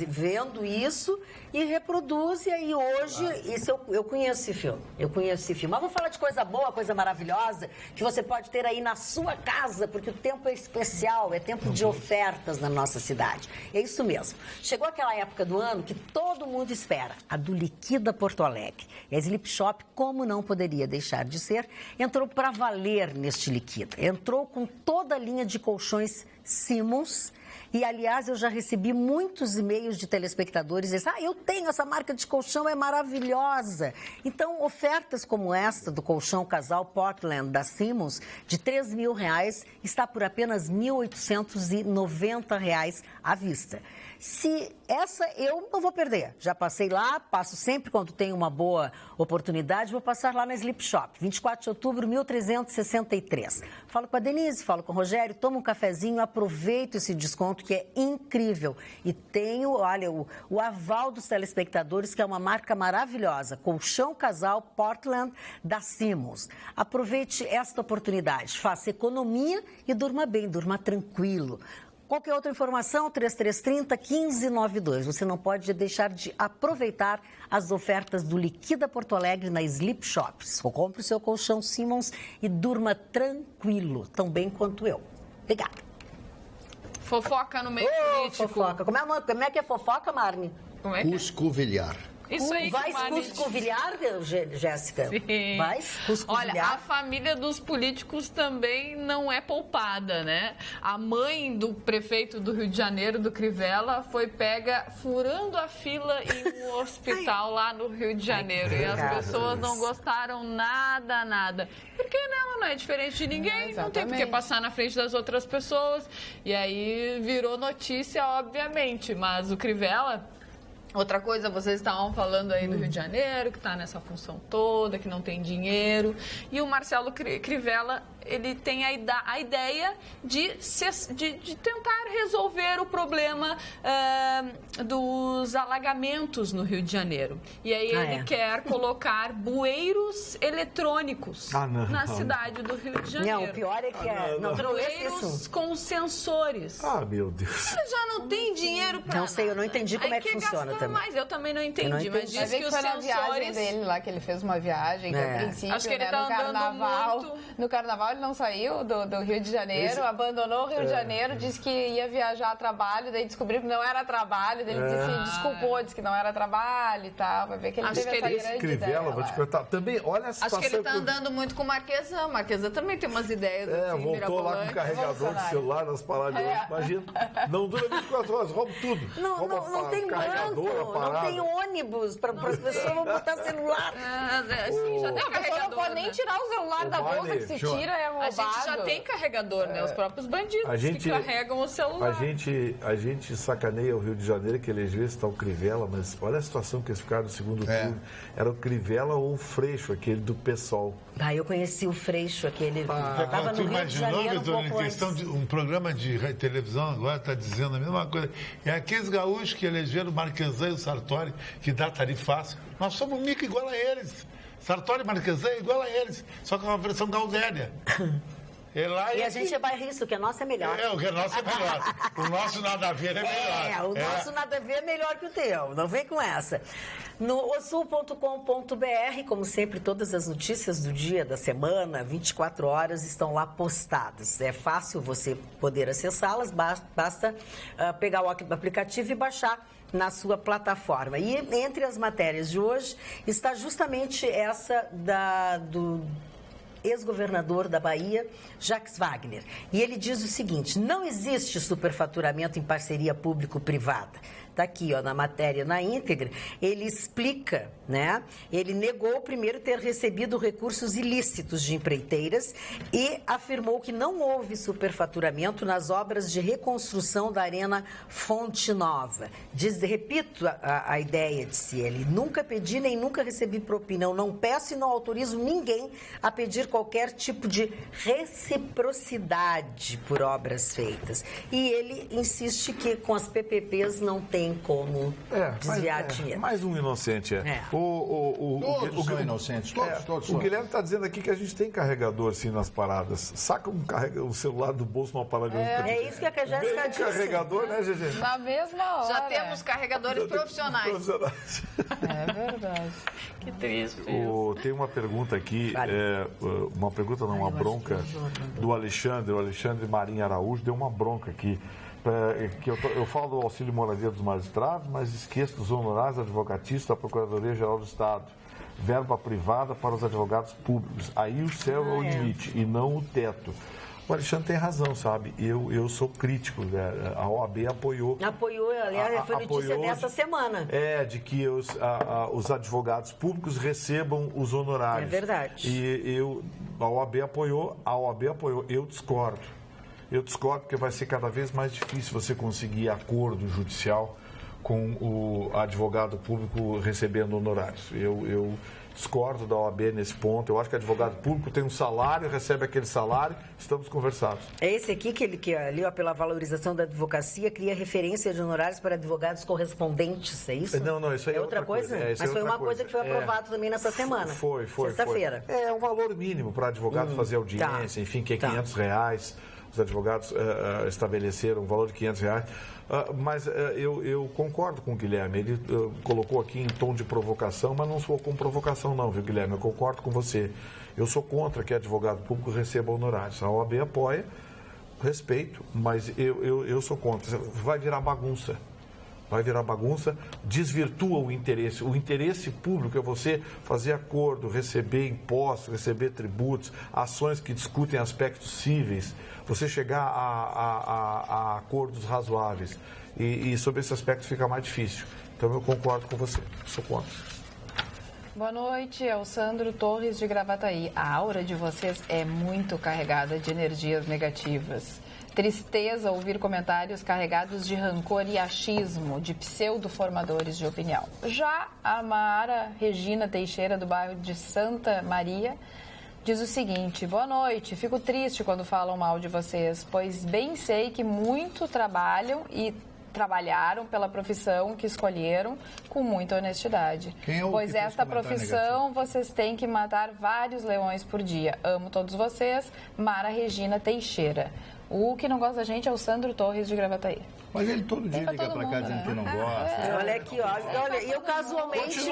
vendo isso e reproduz. E aí hoje, isso eu conheço esse filme. Eu conheço esse filme. Mas vamos falar de coisa boa, coisa maravilhosa, que você pode ter aí na sua casa, porque o tempo é especial, é tempo de ofertas na nossa cidade. É isso mesmo. Chegou aquela época do ano que todo mundo espera, a do Liquida Porto Alegre. E a Sleep Shop, como não poderia deixar de ser, entrou para valer neste Liquida. Entrou com toda a linha de colchões Simmons. E, aliás, eu já recebi muitos e-mails de telespectadores dizendo: eu tenho essa marca de colchão, é maravilhosa. Então, ofertas como esta do colchão casal Portland da Simmons, de R$3.000, está por apenas R$1.890 à vista. Se essa eu não vou perder. Já passei lá, passo sempre quando tenho uma boa oportunidade, vou passar lá na Sleep Shop, 24 de outubro, 1363. Falo com a Denise, falo com o Rogério, tomo um cafezinho, aproveito esse desconto que é incrível. E tenho, olha, o aval dos telespectadores, que é uma marca maravilhosa, Colchão Casal Portland da Simmons. Aproveite esta oportunidade, faça economia e durma bem, durma tranquilo. Qualquer outra informação, 3330-1592. Você não pode deixar de aproveitar as ofertas do Liquida Porto Alegre na Sleep Shops. Compre o seu colchão Simmons e durma tranquilo, tão bem quanto eu. Obrigada. Fofoca no meio Ô, político. fofoca. Como é que é fofoca, Marne? Como é que é? Cuscovilhar. Isso aí que Vai o Marne cuscovilhar, Jéssica? Sim. Vai cuscovilhar? Olha, a família dos políticos também não é poupada, né? A mãe do prefeito do Rio de Janeiro, do Crivella, foi pega furando a fila em um hospital lá no Rio de Janeiro. E as pessoas não gostaram nada. Porque ela não é diferente de ninguém, não tem por que passar na frente das outras pessoas. E aí virou notícia, obviamente. Mas o Crivella... Outra coisa, vocês estavam falando aí do Rio de Janeiro, que está nessa função toda, que não tem dinheiro. E o Marcelo Crivella, ele tem a ideia de tentar resolver o problema dos alagamentos no Rio de Janeiro. E aí ele quer colocar bueiros eletrônicos na cidade do Rio de Janeiro. Não, o pior é que bueiros com sensores. Ah, meu Deus. Ele já não tem dinheiro para Não sei, eu não entendi como é que funciona também. Mas eu também não entendi. Mas diz que os foi na viagem sensores... dele lá, que ele fez uma viagem, que a princípio, acho que ele tá no carnaval. muito... No carnaval ele não saiu do Rio de Janeiro, abandonou o Rio de Janeiro, disse que ia viajar a trabalho, daí descobriu que não era trabalho, daí ele desculpou, disse que não era trabalho e tal. Vai ver que ele teve essa grande Crivella, vou te contar. Também, olha a situação... Acho que ele tá andando muito com o Marquesan. Marquesan também tem umas ideias assim, voltou lá com o carregador de celular nas paradas. Imagina, não dura 24 horas, rouba tudo. Não tem banco, não tem ônibus para as pessoas não botar celular. Sim, já tem A pessoa não pode nem tirar o celular da bolsa, que se tira é roubado. A gente já tem carregador, né? Os próprios bandidos que carregam o celular. A gente sacaneia o Rio de Janeiro, que elegeu esse tal Crivella, mas olha a situação que eles ficaram no segundo turno. Era o Crivella ou o Freixo, aquele do PSOL. Eu conheci o Freixo, aquele que estava no Rio de Janeiro em questão de um programa de televisão agora está dizendo a mesma coisa. É aqueles gaúchos que elegeram o Marquesan e o Sartori, que dá tarifaço. Nós somos mico igual a eles. Sartori e Marquesan é igual a eles, só que é uma versão gaudéria. E a gente é bairrista, o que é nosso é melhor. O que é nosso é melhor. O nosso nada a ver é melhor. O nosso nada a ver é melhor que o teu. Não vem com essa. No osul.com.br, como sempre, todas as notícias do dia, da semana, 24 horas, estão lá postadas. É fácil você poder acessá-las, basta pegar o aplicativo e baixar na sua plataforma. E entre as matérias de hoje está justamente essa do ex-governador da Bahia, Jacques Wagner. E ele diz o seguinte: não existe superfaturamento em parceria público-privada. Está aqui, na matéria, na íntegra, ele explica, né? Ele negou primeiro ter recebido recursos ilícitos de empreiteiras e afirmou que não houve superfaturamento nas obras de reconstrução da Arena Fonte Nova. Repito a ideia, disse ele, nunca pedi nem nunca recebi propina. Eu não peço e não autorizo ninguém a pedir qualquer tipo de reciprocidade por obras feitas. E ele insiste que com as PPPs não tem como desviar dinheiro. Mais um inocente, Todos são inocentes, todos. O Guilherme está dizendo aqui que a gente tem carregador assim nas paradas. Saca o celular do bolso numa parada. É isso que a Jéssica disse. Carregador, né, GG? Na mesma hora. Já temos carregadores profissionais. É verdade. Que triste. Tem uma pergunta aqui, uma bronca do Alexandre. O Alexandre Marinho Araújo deu uma bronca aqui. Que eu falo do auxílio moradia dos magistrados, mas esqueço dos honorários advocatícios da Procuradoria-Geral do Estado. Verba privada para os advogados públicos. Aí o céu é o limite e não o teto. O Alexandre tem razão, sabe? Eu sou crítico, né? A OAB apoiou. Aliás, foi notícia dessa semana. De que os advogados públicos recebam os honorários. É verdade. E a OAB apoiou, eu discordo. Eu discordo porque vai ser cada vez mais difícil você conseguir acordo judicial com o advogado público recebendo honorários. Eu discordo da OAB nesse ponto. Eu acho que o advogado público tem um salário, recebe aquele salário, estamos conversados. É esse aqui que ali, pela valorização da advocacia, cria referência de honorários para advogados correspondentes, é isso? Não, isso aí é outra coisa. Mas foi uma coisa que foi aprovada também nessa semana. Foi. Sexta-feira. É um valor mínimo para advogado fazer audiência, enfim, que é R$500. Os advogados estabeleceram um valor de R$500. Mas eu concordo com o Guilherme. Ele colocou aqui em tom de provocação, mas não sou com provocação não, viu, Guilherme? Eu concordo com você. Eu sou contra que advogado público receba honorários. A OAB apoia, respeito, mas eu sou contra. Vai virar bagunça. vai virar bagunça, desvirtua o interesse. O interesse público é você fazer acordo, receber impostos, receber tributos, ações que discutem aspectos cíveis, você chegar a acordos razoáveis. E sobre esse aspecto fica mais difícil. Então eu concordo com você, sou contra. Boa noite, é o Sandro Torres de Gravataí. A aura de vocês é muito carregada de energias negativas. Tristeza ouvir comentários carregados de rancor e achismo de pseudo-formadores de opinião. Já a Mara Regina Teixeira, do bairro de Santa Maria, diz o seguinte: boa noite, fico triste quando falam mal de vocês, pois bem sei que muito trabalharam pela profissão que escolheram com muita honestidade. Pois esta profissão vocês têm que matar vários leões por dia. Amo todos vocês, Mara Regina Teixeira. O que não gosta da gente é o Sandro Torres de Gravataí. Mas ele todo dia liga pra cá dizendo que não gosta. Olha aqui, olha, eu casualmente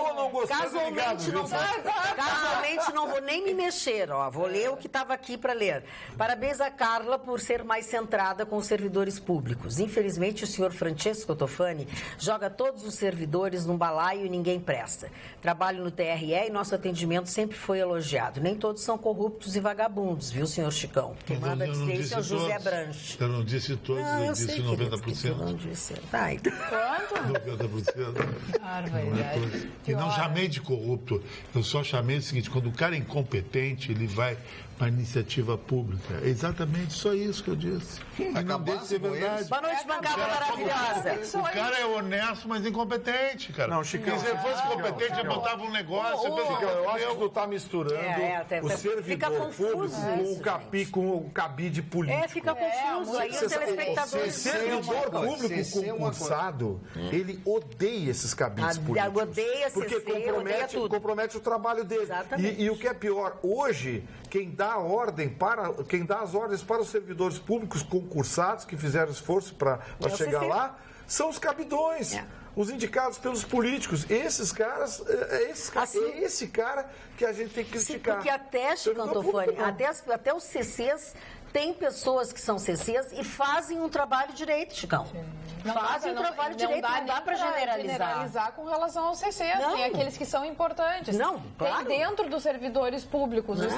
não vou nem me mexer, ó. Vou ler o que estava aqui para ler. Parabéns a Carla por ser mais centrada com os servidores públicos. Infelizmente, o senhor Francesco Tofani joga todos os servidores num balaio e ninguém presta. Trabalho no TRE e nosso atendimento sempre foi elogiado. Nem todos são corruptos e vagabundos, viu, senhor Chicão? Quem manda dizer isso é o José Branche. Eu não disse todos, eu disse 90%. Eu não disse. Vai. Quanto? 90%. E não chamei de corrupto. Eu só chamei o seguinte: quando o cara é incompetente, ele vai para a iniciativa pública. É exatamente só isso que eu disse. Não deixa de ser verdade. Boa noite, bancada maravilhosa. O cara é honesto, mas incompetente, cara. Não, Chicão. Se ele fosse competente, ele botava um negócio. Eu acho que tu tá misturando o servidor público com o cabide político. Fica confuso. Aí os telespectadores... O servidor público concursado, ele odeia esses cabides políticos. Odeia porque compromete o trabalho dele. E o que é pior, hoje, quem dá as ordens para os servidores públicos concursados que fizeram esforço para chegar lá, são os cabidões. Os indicados pelos políticos. Esses caras, é esse cara que a gente tem que criticar. Porque até, Chicão Tofani, até os CCs, tem pessoas que são CCs e fazem um trabalho direito, Chicão. Fazem um trabalho direito, não dá para generalizar com relação aos CCs. Tem aqueles que são importantes. Não, claro. Tem dentro dos servidores públicos, os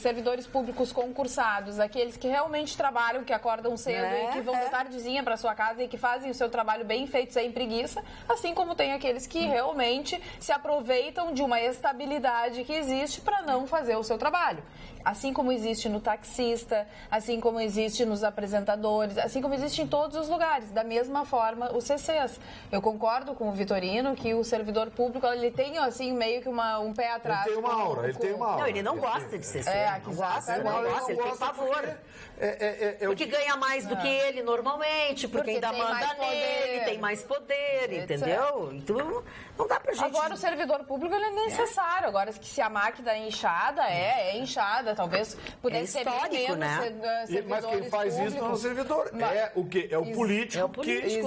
servidores públicos concursados, aqueles que realmente trabalham, que acordam cedo e que vão de tardezinha para sua casa e que fazem o seu trabalho bem feito, sem preguiça, assim como tem aqueles que realmente se aproveitam de uma estabilidade que existe para não fazer o seu trabalho. Assim como existe no taxista, assim como existe nos apresentadores, assim como existe em todos os lugares. Da mesma forma, os CCs. Eu concordo com o Vitorino que o servidor público, ele tem, assim, meio que um pé atrás. Ele tem uma aura. Não, ele não gosta de CC. Ele tem favor. Porque ganha mais do que ele normalmente, porque ainda manda nele, tem mais poder, entendeu? Então, não dá pra gente... Agora, o servidor público, ele é necessário. Agora, que se a máquina é inchada, é inchada. Talvez pudesse ser histórico, né? Mas quem faz isso não é o servidor. É o quê? É o político que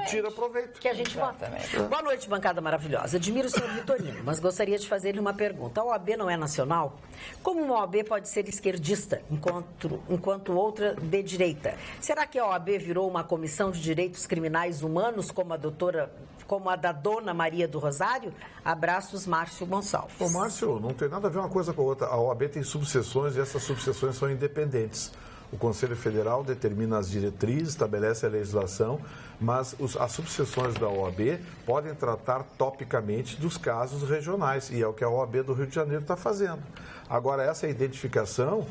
tira proveito. Que a gente vota. Boa noite, bancada maravilhosa. Admiro o senhor Vitorino, mas gostaria de fazer-lhe uma pergunta. A OAB não é nacional? Como uma OAB pode ser esquerdista, enquanto outra de direita? Será que a OAB virou uma comissão de direitos criminais humanos como a da dona Maria do Rosário? Abraços, Márcio Gonçalves. Ô, Márcio, não tem nada a ver uma coisa com a outra. A OAB tem subseções e essas subseções são independentes. O Conselho Federal determina as diretrizes, estabelece a legislação, mas as subseções da OAB podem tratar topicamente dos casos regionais, e é o que a OAB do Rio de Janeiro está fazendo. Agora, essa identificação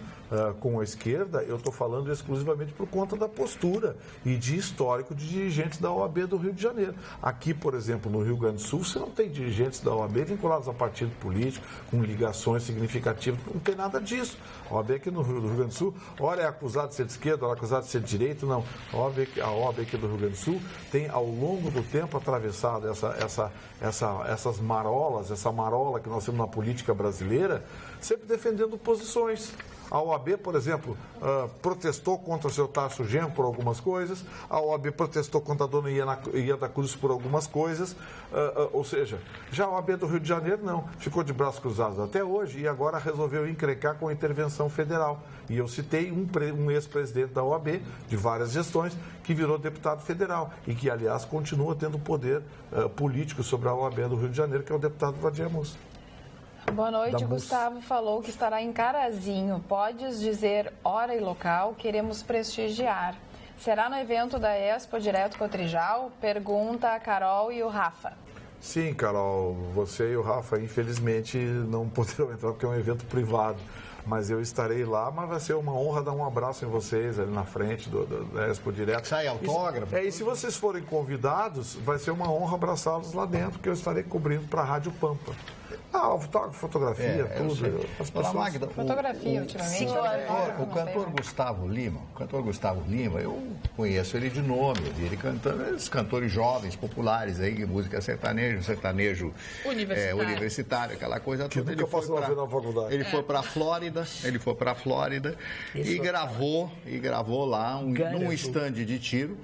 com a esquerda, eu estou falando exclusivamente por conta da postura e de histórico de dirigentes da OAB do Rio de Janeiro. Aqui, por exemplo, no Rio Grande do Sul, você não tem dirigentes da OAB vinculados a partido político, com ligações significativas, não tem nada disso. A OAB aqui no Rio Grande do Sul, ora é acusado de ser de esquerda, ora é acusado de ser de direita, não. A OAB aqui do Rio Grande do Sul tem, ao longo do tempo, atravessado essas marolas, essa marola que nós temos na política brasileira, sempre defendendo posições. A OAB, por exemplo, protestou contra o seu Tasso Genro por algumas coisas, a OAB protestou contra a dona Ieda Cruz por algumas coisas, ou seja, já a OAB do Rio de Janeiro não, ficou de braços cruzados até hoje e agora resolveu encrencar com a intervenção federal. E eu citei um ex-presidente da OAB, de várias gestões, que virou deputado federal e que, aliás, continua tendo poder político sobre a OAB do Rio de Janeiro, que é o deputado Vadir Mussi. Boa noite, Gustavo falou que estará em Carazinho. Podes dizer hora e local, queremos prestigiar. Será no evento da Expo Direto Cotrijal? Pergunta a Carol e o Rafa. Sim, Carol, você e o Rafa, infelizmente, não poderão entrar porque é um evento privado. Mas eu estarei lá, mas vai ser uma honra dar um abraço em vocês ali na frente da Expo Direto. Sai autógrafo. E se vocês forem convidados, vai ser uma honra abraçá-los lá dentro, porque eu estarei cobrindo para a Rádio Pampa. Autógrafo, fotografia, tudo. As pessoas... Magda, fotografia, ultimamente. O cantor Gustavo Lima, eu conheço ele de nome, eu vi ele cantando, esses cantores jovens, populares aí, música sertanejo universitário, aquela coisa toda. Ele foi na faculdade. Ele foi para a Flórida, e gravou lá num stand de tiro,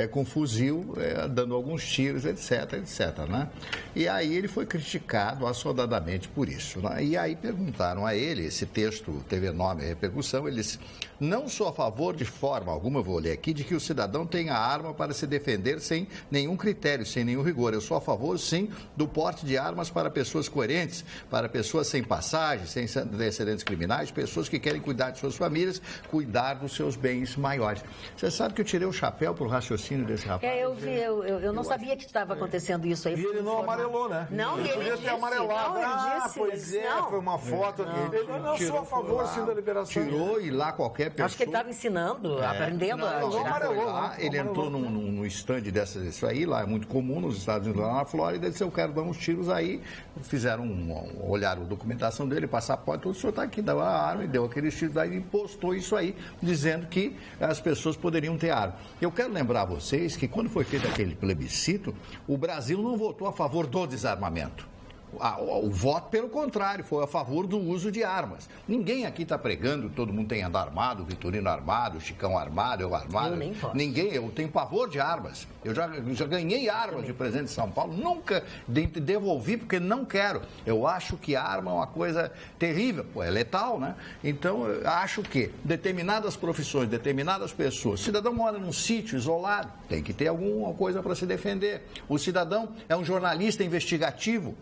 com fuzil, dando alguns tiros, etc, né? E aí ele foi criticado assodadamente por isso, né? E aí perguntaram a ele, esse texto teve enorme repercussão, ele disse: não sou a favor de forma alguma, eu vou ler aqui, de que o cidadão tenha arma para se defender sem nenhum critério, sem nenhum rigor. Eu sou a favor, sim, do porte de armas para pessoas coerentes, para pessoas sem passagem, sem antecedentes criminais, pessoas que querem cuidar de suas famílias, cuidar dos seus bens maiores. Você sabe que eu tirei o chapéu para o raciocínio desse rapaz? Eu vi, eu não sabia que estava acontecendo isso aí. E ele não amarelou, né? Não, ele podia ter amarelado. Pois é, foi uma foto. Eu não sou a favor, sim, da liberação. Tirou e lá qualquer pessoa... Acho que ele estava ensinando, aprendendo a tirar. Ele entrou no stand disso aí, lá é muito comum nos Estados Unidos, lá na Flórida, e disse: eu quero dar uns tiros aí. Fizeram, olharam a documentação dele, passaporte, tudo, o senhor está aqui, deu a arma e deu aqueles tiros, daí e postou isso aí, dizendo que as pessoas poderiam ter arma. Eu quero lembrar a vocês que quando foi feito aquele plebiscito, o Brasil não votou a favor do desarmamento. O voto, pelo contrário, foi a favor do uso de armas. Ninguém aqui está pregando, todo mundo tem andar armado, o Vitorino armado, o Chicão armado, eu armado. Eu nem posso. Ninguém, eu tenho pavor de armas. Eu já ganhei armas de presente de São Paulo, nunca devolvi porque não quero. Eu acho que a arma é uma coisa terrível, é letal, né? Então, eu acho que determinadas profissões, determinadas pessoas, o cidadão mora num sítio isolado, tem que ter alguma coisa para se defender. O cidadão é um jornalista investigativo,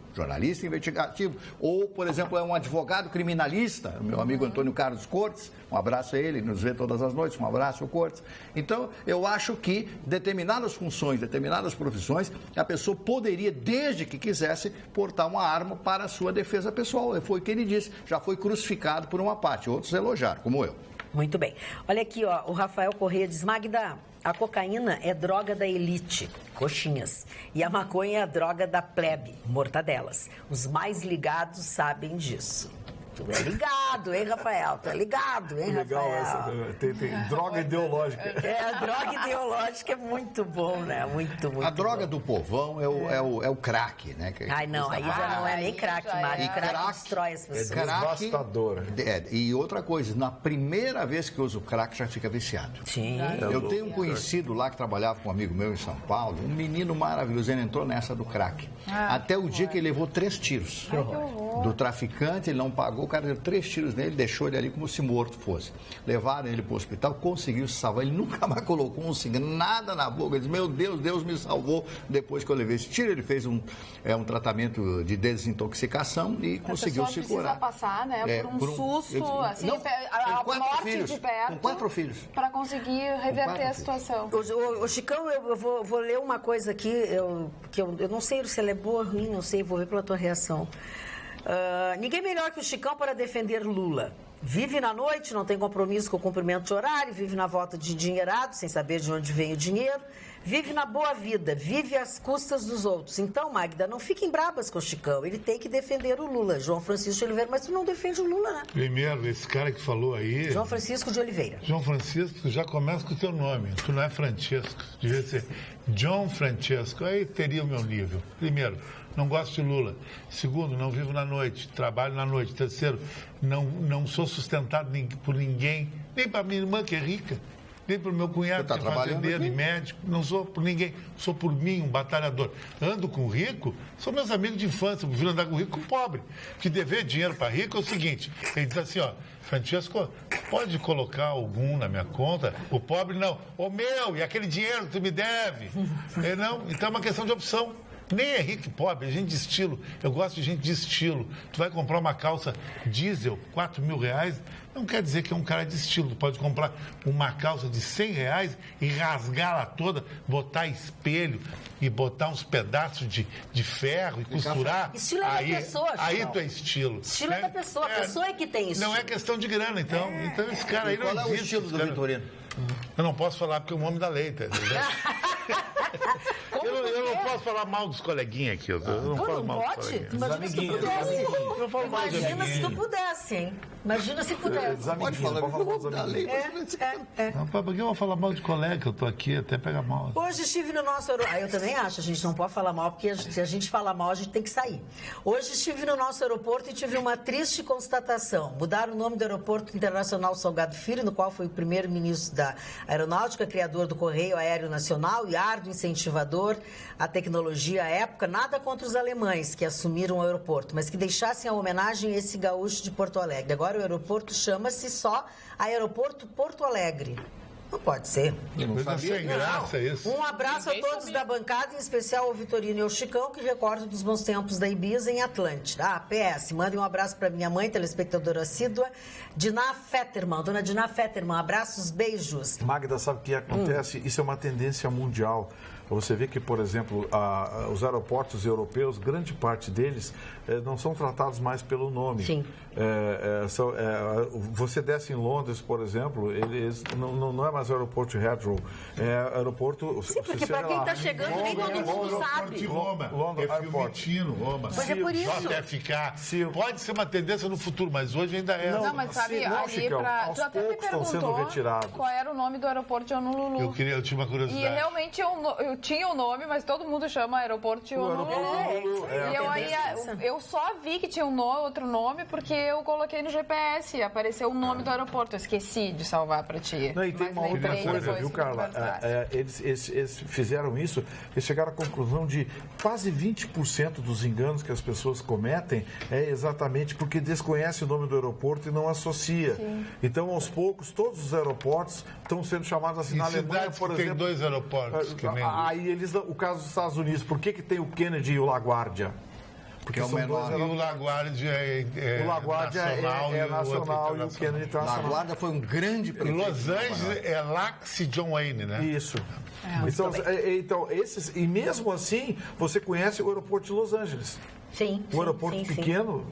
ou, por exemplo, é um advogado criminalista, meu amigo Antônio Carlos Cortes, um abraço a ele, nos vê todas as noites, um abraço ao Cortes. Então, eu acho que determinadas funções, determinadas profissões, a pessoa poderia, desde que quisesse, portar uma arma para a sua defesa pessoal. Foi o que ele disse, já foi crucificado por uma parte, outros elogiaram, como eu. Muito bem. Olha aqui, ó, o Rafael Corrêa diz: Magda, a cocaína é droga da elite, coxinhas. E a maconha é a droga da plebe, mortadelas. Os mais ligados sabem disso. Tu é ligado, hein, Rafael? Tu é ligado, hein, legal, Rafael? Tem droga ideológica. A droga ideológica é muito bom, né? Muito A droga do povão é o crack, né? Ai, não, aí já não é nem crack, Mário. Crack destrói as pessoas. Devastador. E outra coisa, na primeira vez que usa o crack, já fica viciado. Sim. Eu tenho um conhecido lá que trabalhava com um amigo meu em São Paulo, um menino maravilhoso, ele entrou nessa do crack. Até o dia que ele levou 3 tiros. Do traficante, ele não pagou, o cara deu 3 tiros nele, deixou ele ali como se morto fosse. Levaram ele para o hospital, conseguiu se salvar, ele nunca mais colocou um cigarro, nada na boca. Ele disse: meu Deus, Deus me salvou depois que eu levei esse tiro. Ele fez um tratamento de desintoxicação e conseguiu se curar. Precisa passar, né, por um susto, assim, a morte de perto. Com 4 filhos. Para conseguir reverter a situação. Ô, Chicão, eu vou ler uma coisa aqui, que eu não sei se ela é boa ou ruim, não sei, vou ver pela tua reação. Ninguém melhor que o Chicão para defender Lula. Vive na noite, não tem compromisso com o cumprimento de horário, vive na volta de endinheirado, sem saber de onde vem o dinheiro. vive na boa vida, vive às custas dos outros. Então, Magda, não fiquem brabas com o Chicão. Ele tem que defender o Lula. João Francisco de Oliveira, mas tu não defende o Lula, né? Primeiro, esse cara que falou aí... João Francisco de Oliveira. João Francisco, já começa com o teu nome. Tu não é Francesco. Devia ser John Francesco. Aí teria o meu nível. Primeiro, não gosto de Lula. Segundo, não vivo na noite, trabalho na noite. Terceiro, não sou sustentado por ninguém, nem para minha irmã que é rica, nem para o meu cunhado que é fazendeiro e médico. Não sou por ninguém, sou por mim, um batalhador. Ando com rico, são meus amigos de infância, eu prefiro andar com rico que com pobre. Que dever dinheiro para rico é o seguinte, ele diz assim, ó, Francesco, pode colocar algum na minha conta? O pobre não. O meu, e aquele dinheiro que tu me deve? Não, então é uma questão de opção. Nem é rico e pobre, é gente de estilo. Eu gosto de gente de estilo. Tu vai comprar uma calça diesel, R$4.000, não quer dizer que é um cara de estilo. Tu pode comprar uma calça de R$100 e rasgá-la toda, botar espelho e botar uns pedaços de ferro e costurar. Estilo é da pessoa, aí tu é estilo. Estilo é da pessoa, a pessoa é que tem estilo. Não é questão de grana, então. Então esse cara aí não existe. Qual é o estilo do Vitorino? Eu não posso falar porque é um homem da lei, entendeu? Eu não posso falar mal dos coleguinhas aqui. Eu não falo mal dos coleguinhas. Imagina se tu pudesse. Eu falo mal dos Imagina se tu amiguinhos. pudesse, hein? Imagina se pudesse. Pode falar da lei. Não, por que eu vou falar mal de colega? Eu tô aqui, até pega mal. Hoje estive no nosso aeroporto. Eu também acho, a gente não pode falar mal, porque se a gente falar mal, a gente tem que sair. Hoje estive no nosso aeroporto e tive uma triste constatação. Mudaram o nome do Aeroporto Internacional Salgado Filho, no qual foi o primeiro-ministro da Aeronáutica, criador do Correio Aéreo Nacional e árduo incentivador à tecnologia à época. Nada contra os alemães que assumiram o aeroporto, mas que deixassem a homenagem a esse gaúcho de Porto Alegre. Agora o aeroporto chama-se só Aeroporto Porto Alegre. Não pode ser. Coisa sem graça isso. Um abraço a todos da bancada, em especial ao Vitorino e ao Chicão, que recordam dos bons tempos da Ibiza em Atlântida. PS, mandem um abraço para minha mãe, telespectadora assídua, Diná Fetterman. Dona Diná Fetterman, abraços, beijos. Magda, sabe o que acontece? Isso é uma tendência mundial. Você vê que, por exemplo, os aeroportos europeus, grande parte deles não são tratados mais pelo nome. Sim. Você desce em Londres, por exemplo, eles não é mais aeroporto Heathrow, é aeroporto... Sim, porque para quem está chegando, nem todo mundo sabe. Roma, é Fiumicino, Roma. Mas é por isso. JFK. Pode ser uma tendência no futuro, mas hoje ainda é. Não, mas sabe, ali pra... Tu até me perguntou qual era o nome do aeroporto de Honolulu. Eu tinha uma curiosidade. E realmente eu tinha o nome, mas todo mundo chama aeroporto de Honolulu. E eu só vi que tinha outro nome porque eu coloquei no GPS e apareceu o nome do aeroporto. Eu esqueci de salvar para ti. Não, e tem uma outra coisa, viu, Carla? Eles fizeram isso, eles chegaram à conclusão de quase 20% dos enganos que as pessoas cometem é exatamente porque desconhece o nome do aeroporto e não associa. Sim. Então, aos poucos, todos os aeroportos estão sendo chamados assim. Na Alemanha, por exemplo, tem 2 aeroportos. Aí o caso dos Estados Unidos, por que tem o Kennedy e o LaGuardia? Porque é o menor. E o LaGuardia é nacional e o Kennedy internacional. LaGuardia foi um grande prefeito. Los Angeles é Lax e John Wayne, né? Isso. Então, esses, e mesmo assim, você conhece o aeroporto de Los Angeles. Sim. Um aeroporto pequeno,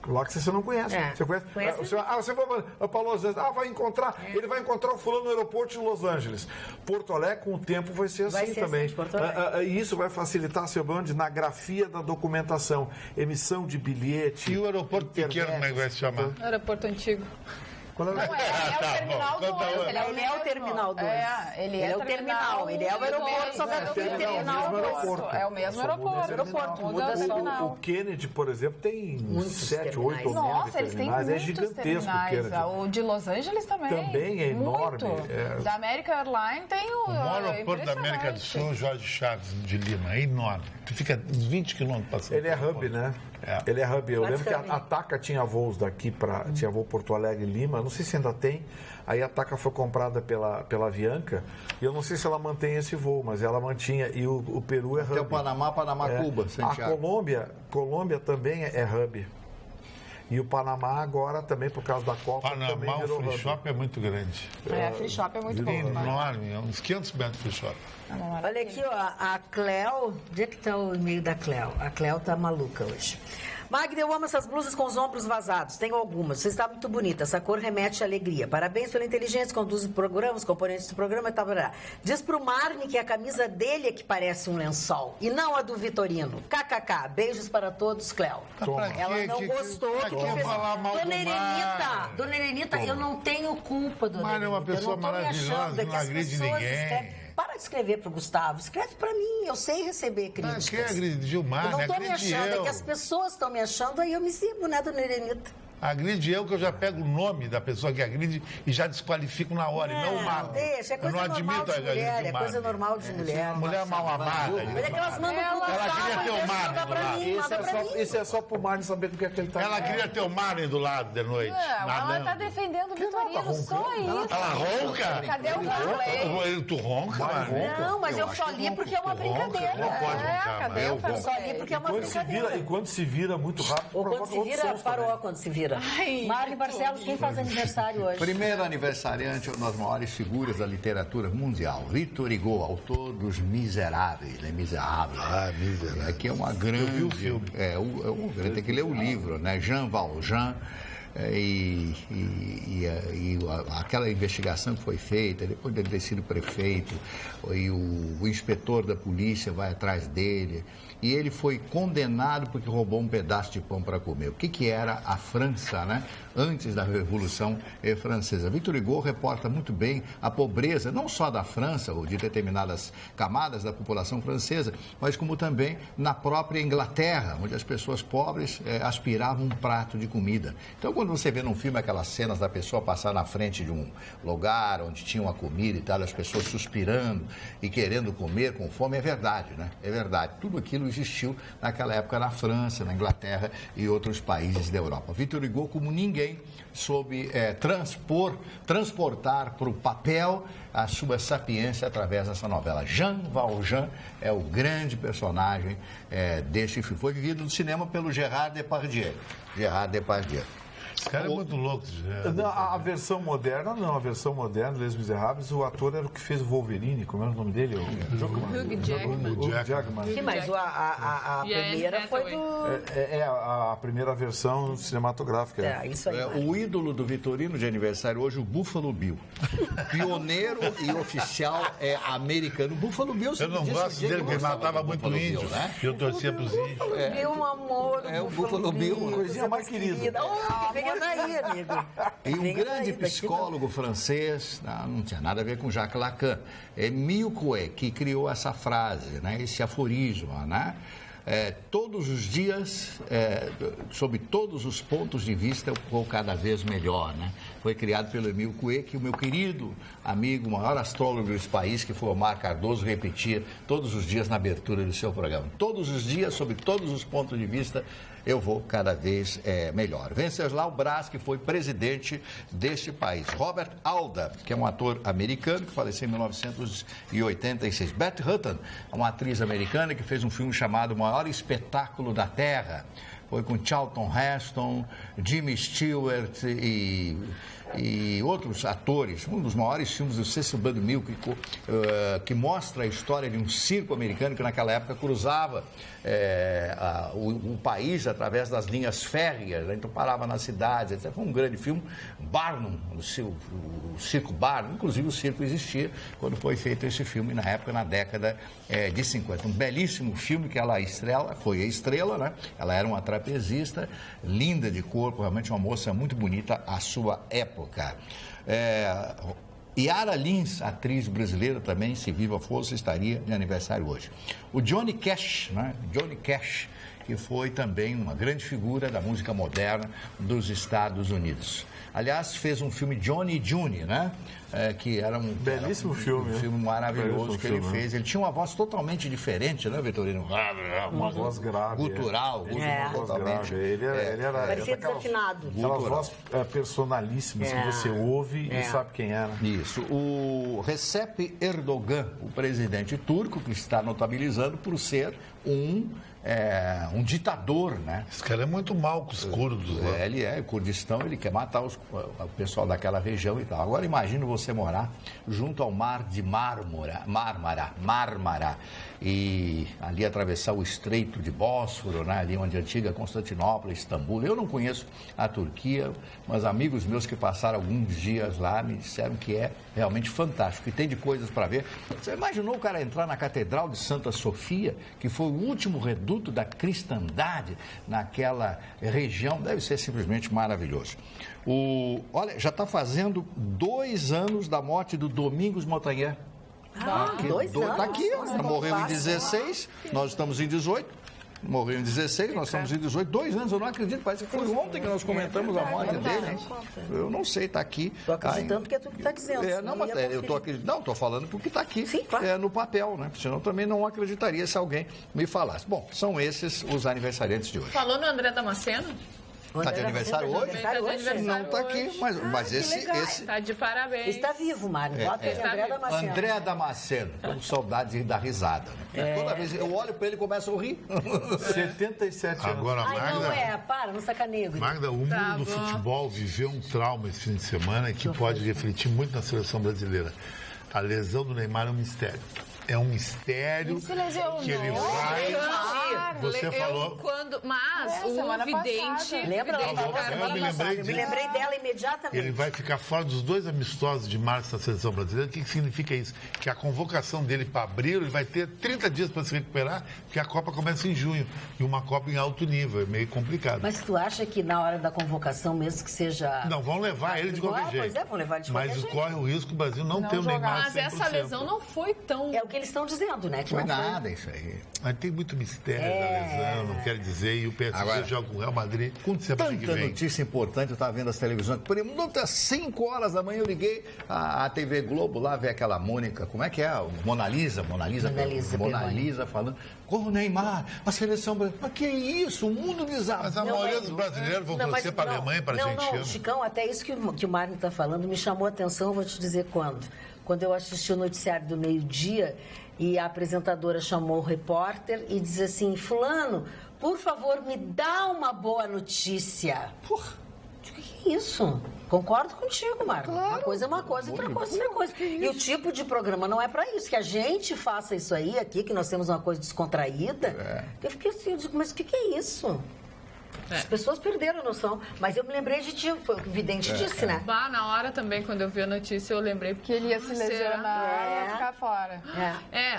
lá que você não conhece. Você conhece? Você vai para Los Angeles. Vai encontrar. Ele vai encontrar o fulano no aeroporto de Los Angeles. Porto Alegre, com o tempo, vai ser assim também. E isso vai facilitar, seu Bande, na grafia da documentação, emissão de bilhete. E o aeroporto pequeno, como é que vai se chamar? Aeroporto antigo. Não, ele é o terminal 2. Ele é o terminal. Ele é o aeroporto, só que é o terminal 2. É o mesmo aeroporto. O Kennedy, por exemplo, tem 7, 8 ou 9 Nossa, eles têm muitos é gigantesco o Kennedy. O de Los Angeles também. Também é enorme. Da American Airlines tem o... O maior aeroporto da América do Sul, Jorge Chaves de Lima, é enorme. Tu fica uns 20 quilômetros passando. Ele é hub, né? Ele é hub. Eu lembro que a TACA tinha voos daqui tinha voo Porto Alegre e Lima, não sei se ainda tem. Aí a TACA foi comprada pela Avianca e eu não sei se ela mantém esse voo, mas ela mantinha. E o Peru é hub. Até o Panamá, Cuba, Santiago. A Colômbia também é hub. E o Panamá agora também, por causa da Copa, Panamá, o free shop é muito grande. Free shop é muito bom. É enorme, uns 500 metros free shop. Olha aqui, ó, a Cleo, onde é que está o e-mail da Cleo? A Cleo tá maluca hoje. Magda, eu amo essas blusas com os ombros vazados. Tenho algumas. Você está muito bonita. Essa cor remete à alegria. Parabéns pela inteligência, conduz o programa, os componentes do programa e tal. Diz pro Marne que a camisa dele é que parece um lençol e não a do Vitorino. KKK. Beijos para todos, Cléo. Ela não gostou do que fez. Dona Helenita, eu não tenho culpa, dona Helenita. Marne é uma pessoa maravilhosa, não agride ninguém. Para de escrever pro Gustavo. Escreve para mim. Eu sei receber críticas. Quem agride Gilmar? Eu não tô me achando, é que as pessoas estão me achando, aí eu me sigo, né, dona Helenita? Agride eu, que eu já pego o nome da pessoa que agride e já desqualifico na hora, e não o Marne. Deixa, é coisa normal de mulher, é coisa normal de mulher. Mulher mal amada. Olha que elas mandam pro Ela queria ter o Marne do lado. Isso é só pro Marne saber do que é que ele tá. Ela queria ter o Marne do lado de noite. Ela tá defendendo o Vitorino, só isso. Ela ronca? Cadê o Marley? Tu ronca, Marne? Não, mas eu só li porque é uma brincadeira. Não pode roncar, cadê o Eu só li porque é uma brincadeira. E quando se vira muito rápido, Ou quando se vira, parou quando se vira. Marne Barcelos, quem faz aniversário hoje? Primeiro aniversariante, uma das maiores figuras da literatura mundial, Victor Hugo, autor dos Miseráveis, né? Miseráveis. Miseráveis. Aqui é uma grande... Eu vi o filme. Tem que ler o livro, né? Jean Valjean. Aquela investigação que foi feita, depois dele ter sido prefeito, e o inspetor da polícia vai atrás dele, e ele foi condenado porque roubou um pedaço de pão para comer. O que era a França, né? Antes da Revolução Francesa. Victor Hugo reporta muito bem a pobreza, não só da França, ou de determinadas camadas da população francesa, mas como também na própria Inglaterra, onde as pessoas pobres aspiravam um prato de comida. Então, quando você vê num filme aquelas cenas da pessoa passar na frente de um lugar onde tinha uma comida e tal, as pessoas suspirando e querendo comer com fome, é verdade, né? É verdade. Tudo aquilo existiu naquela época na França, na Inglaterra e outros países da Europa. Victor Hugo, como ninguém, soube transportar para o papel a sua sapiência através dessa novela. Jean Valjean é o grande personagem deste filme. Foi vivido no cinema pelo Gérard Depardieu. Esse cara é muito louco. A versão moderna, Les Miseráveis, o ator era o que fez o Wolverine, como era o nome dele? Hugh Jackman. Sim, mas a primeira foi do... A primeira versão cinematográfica. Isso aí. O ídolo do Vitorino de aniversário hoje, o Buffalo Bill. Pioneiro e oficial americano. O Buffalo Bill... Eu não gosto dele, porque matava muito índio, né? Eu torcia pros índios. Bill, um amor, o Buffalo Bill. Coisinha mais querida. Aí, amigo. E um grande psicólogo francês, não tinha nada a ver com Jacques Lacan, Émile Coué, que criou essa frase, né, esse aforismo, né? Todos os dias, sob todos os pontos de vista, eu vou cada vez melhor, né? Foi criado pelo Émile Coué, que o meu querido amigo, o maior astrólogo desse país, que foi Omar Cardoso, repetia todos os dias na abertura do seu programa. Todos os dias, sob todos os pontos de vista, eu vou cada vez melhor. Venceslau Braz, que foi presidente deste país. Robert Alda, que é um ator americano que faleceu em 1986. Beth Hutton, uma atriz americana que fez um filme chamado O Maior Espetáculo da Terra. Foi com Charlton Heston, Jimmy Stewart e outros atores. Um dos maiores filmes do Cecil B. DeMille, que mostra a história de um circo americano que naquela época cruzava o país através das linhas férreas, né? Então parava nas cidades, etc. Foi um grande filme. Barnum, o circo Barnum, inclusive o circo existia quando foi feito esse filme na época, na década de 50. Um belíssimo filme que ela foi a estrela, né? Ela era uma trapezista, linda de corpo, realmente uma moça muito bonita à sua época. Yara Lins, atriz brasileira também, se viva fosse, estaria de aniversário hoje. O Johnny Cash, né? Johnny Cash, que foi também uma grande figura da música moderna dos Estados Unidos. Aliás, fez um filme Johnny June, né? Que era um belíssimo filme. Um filme maravilhoso que ele fez. Ele tinha uma voz totalmente diferente, né, Vitorino? Uma voz grave. Gutural. Totalmente. Ele era... Parecia desafinado. Aquelas vozes personalíssimas que você ouve e sabe quem era. Isso. O Recep Erdogan, o presidente turco, que está notabilizando por ser um ditador, né? Esse cara é muito mal com os curdos lá. Ele o Kurdistão, ele quer matar o pessoal daquela região e tal. Agora imagina você morar junto ao mar de Mármara, e ali atravessar o Estreito de Bósforo, né? Ali onde a antiga Constantinopla, Istambul. Eu não conheço a Turquia, mas amigos meus que passaram alguns dias lá me disseram que é realmente fantástico, que tem de coisas para ver. Você imaginou o cara entrar na Catedral de Santa Sofia, que foi o último reduto da cristandade naquela região? Deve ser simplesmente maravilhoso. Olha, já está fazendo 2 anos da morte do Domingos Montanher. 2 anos. Está aqui, morreu em 16, nós estamos em 18. Morreu em 16, nós estamos em 18. 2 anos, eu não acredito, parece que foi ontem que nós comentamos a morte dele. Eu não sei, está aqui. Estou acreditando porque é tu que está dizendo. Eu estou acreditando. Não, estou falando porque está aqui. Sim, claro. No papel, né? Senão também não acreditaria se alguém me falasse. Bom, são esses os aniversariantes de hoje. Falou no André Damasceno? Está de aniversário hoje? Não está aqui, mas esse... Está de parabéns. Está vivo, Mário. Bota aí, André Damasceno. André Damasceno. Com saudade da risada. Né? Toda vez eu olho para ele e começo a rir. 77 anos. Agora, Magda... não sacaneia. Magda, o mundo do futebol viveu um trauma esse fim de semana que pode refletir muito na seleção brasileira. A lesão do Neymar é um mistério. É um mistério que ele vai... Você falou... Mas o vidente... Eu me lembrei dela imediatamente. Ele vai ficar fora dos 2 amistosos de março da seleção brasileira. O que significa isso? Que a convocação dele para abril, ele vai ter 30 dias para se recuperar, porque a Copa começa em junho. E uma Copa em alto nível, é meio complicado. Mas tu acha que na hora da convocação, mesmo que seja... Não, vão levar ele de qualquer jeito. Pois é, vão levar de qualquer jeito. Mas corre o risco o Brasil não ter o Neymar 100%. Mas essa lesão não foi tão... É o que eles estão dizendo, né? Que não foi não nada isso aí. Mas tem muito mistério da lesão, não quer dizer, e o PSG joga com o Real Madrid semana que Tanta vem. notícia importante, eu estava vendo as televisões. Por exemplo, às 5 horas da manhã eu liguei a TV Globo lá, ver aquela Mônica, como é que é? Mona Lisa falando, o Neymar, a seleção brasileira. Mas que isso? O mundo desabou. Mas a maioria dos brasileiros vão torcer para a Alemanha e para a Argentina. Não, Chicão, até isso que o Mário está falando me chamou a atenção, eu vou te dizer quando. Quando eu assisti o noticiário do meio-dia e a apresentadora chamou o repórter e diz assim, fulano, por favor, me dá uma boa notícia. Porra, o que é isso? Concordo contigo, Mário. Claro. Uma coisa é uma coisa, outra coisa é outra coisa. E o tipo de programa não é para isso. Que a gente faça isso aí aqui, que nós temos uma coisa descontraída. Eu fiquei assim, eu digo, mas o que é isso? As pessoas perderam a noção. Mas eu me lembrei de ti, foi o que o vidente disse, né? Na hora também, quando eu vi a notícia, eu lembrei que ele ia se lesionar e ia ficar fora.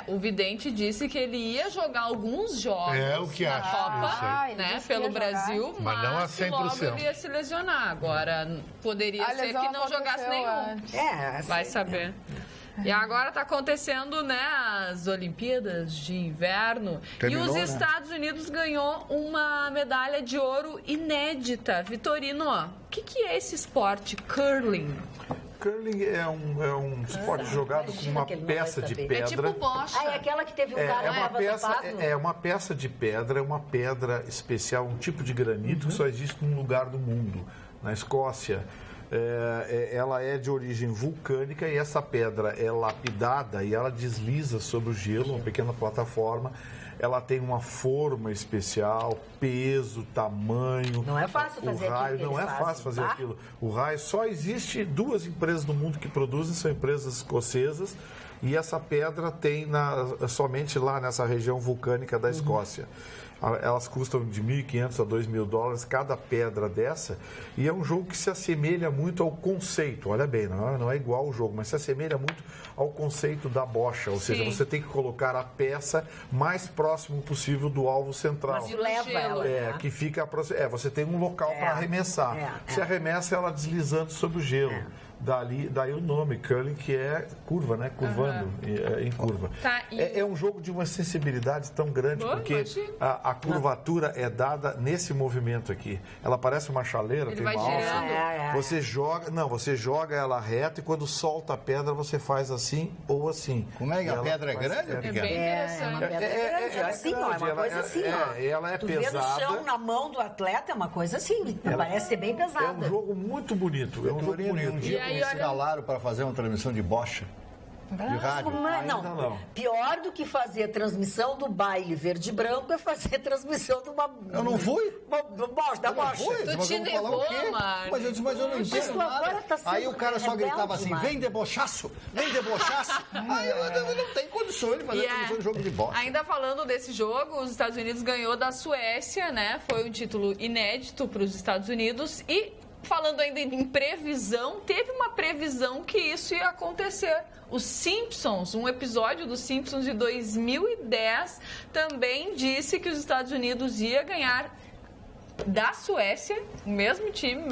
O vidente disse que ele ia jogar alguns jogos o que na acho, Copa, né, pelo Brasil, mas não a 100%. Que logo ele ia se lesionar. Agora, poderia ser que não jogasse nenhum. Vai saber. E agora está acontecendo, né, as Olimpíadas de Inverno. Terminou, e os Estados Unidos ganhou uma medalha de ouro inédita. Vitorino, o que é esse esporte? Curling. Curling é um esporte jogado com uma peça de pedra. É tipo bocha. É aquela que teve um cara uma peça de pedra, é uma pedra especial, um tipo de granito que só existe num lugar do mundo, na Escócia. Ela é de origem vulcânica e essa pedra é lapidada e ela desliza sobre o gelo, uma pequena plataforma. Ela tem uma forma especial, peso, tamanho. Não é fácil fazer aquilo. Não é fácil fazer aquilo. O raio, só existe 2 empresas no mundo que produzem, são empresas escocesas. E essa pedra tem somente lá nessa região vulcânica da Escócia. Elas custam de $1.500 a $2.000 cada pedra dessa. E é um jogo que se assemelha muito ao conceito. Olha bem, não é igual ao jogo, mas se assemelha muito ao conceito da bocha. Ou seja, você tem que colocar a peça mais próximo possível do alvo central. Mas leva ela. Que fica... você tem um local para arremessar. Você arremessa ela deslizando sobre o gelo. Daí o nome, curling, que é curva, né? Curvando em curva. É um jogo de uma sensibilidade tão grande, porque a curvatura é dada nesse movimento aqui. Ela parece uma chaleira, tem uma alça. Você joga ela reta e quando solta a pedra, você faz assim ou assim. Como é que a pedra é grande? É bem interessante. É assim, ó, é uma coisa assim, ó. Ela é pesada. Tu vê no chão, na mão do atleta, é uma coisa assim. Parece ser bem pesada. É um jogo muito bonito. É um jogo bonito. Me escalaram para fazer uma transmissão de bocha. De rádio. Não. Pior do que fazer a transmissão do baile verde e branco é fazer a transmissão de uma... Eu não fui. Da bocha. Tu te negou, Mário. Mas eu não entendo nada. Aí o cara só gritava assim, vem debochaço, vem debochaço. Aí eu não tenho condições de fazer a transmissão de jogo de bocha. Ainda falando desse jogo, os Estados Unidos ganhou da Suécia, né? Foi um título inédito para os Estados Unidos e... Falando ainda em previsão, teve uma previsão que isso ia acontecer. Os Simpsons, um episódio dos Simpsons de 2010, também disse que os Estados Unidos ia ganhar da Suécia, o mesmo time,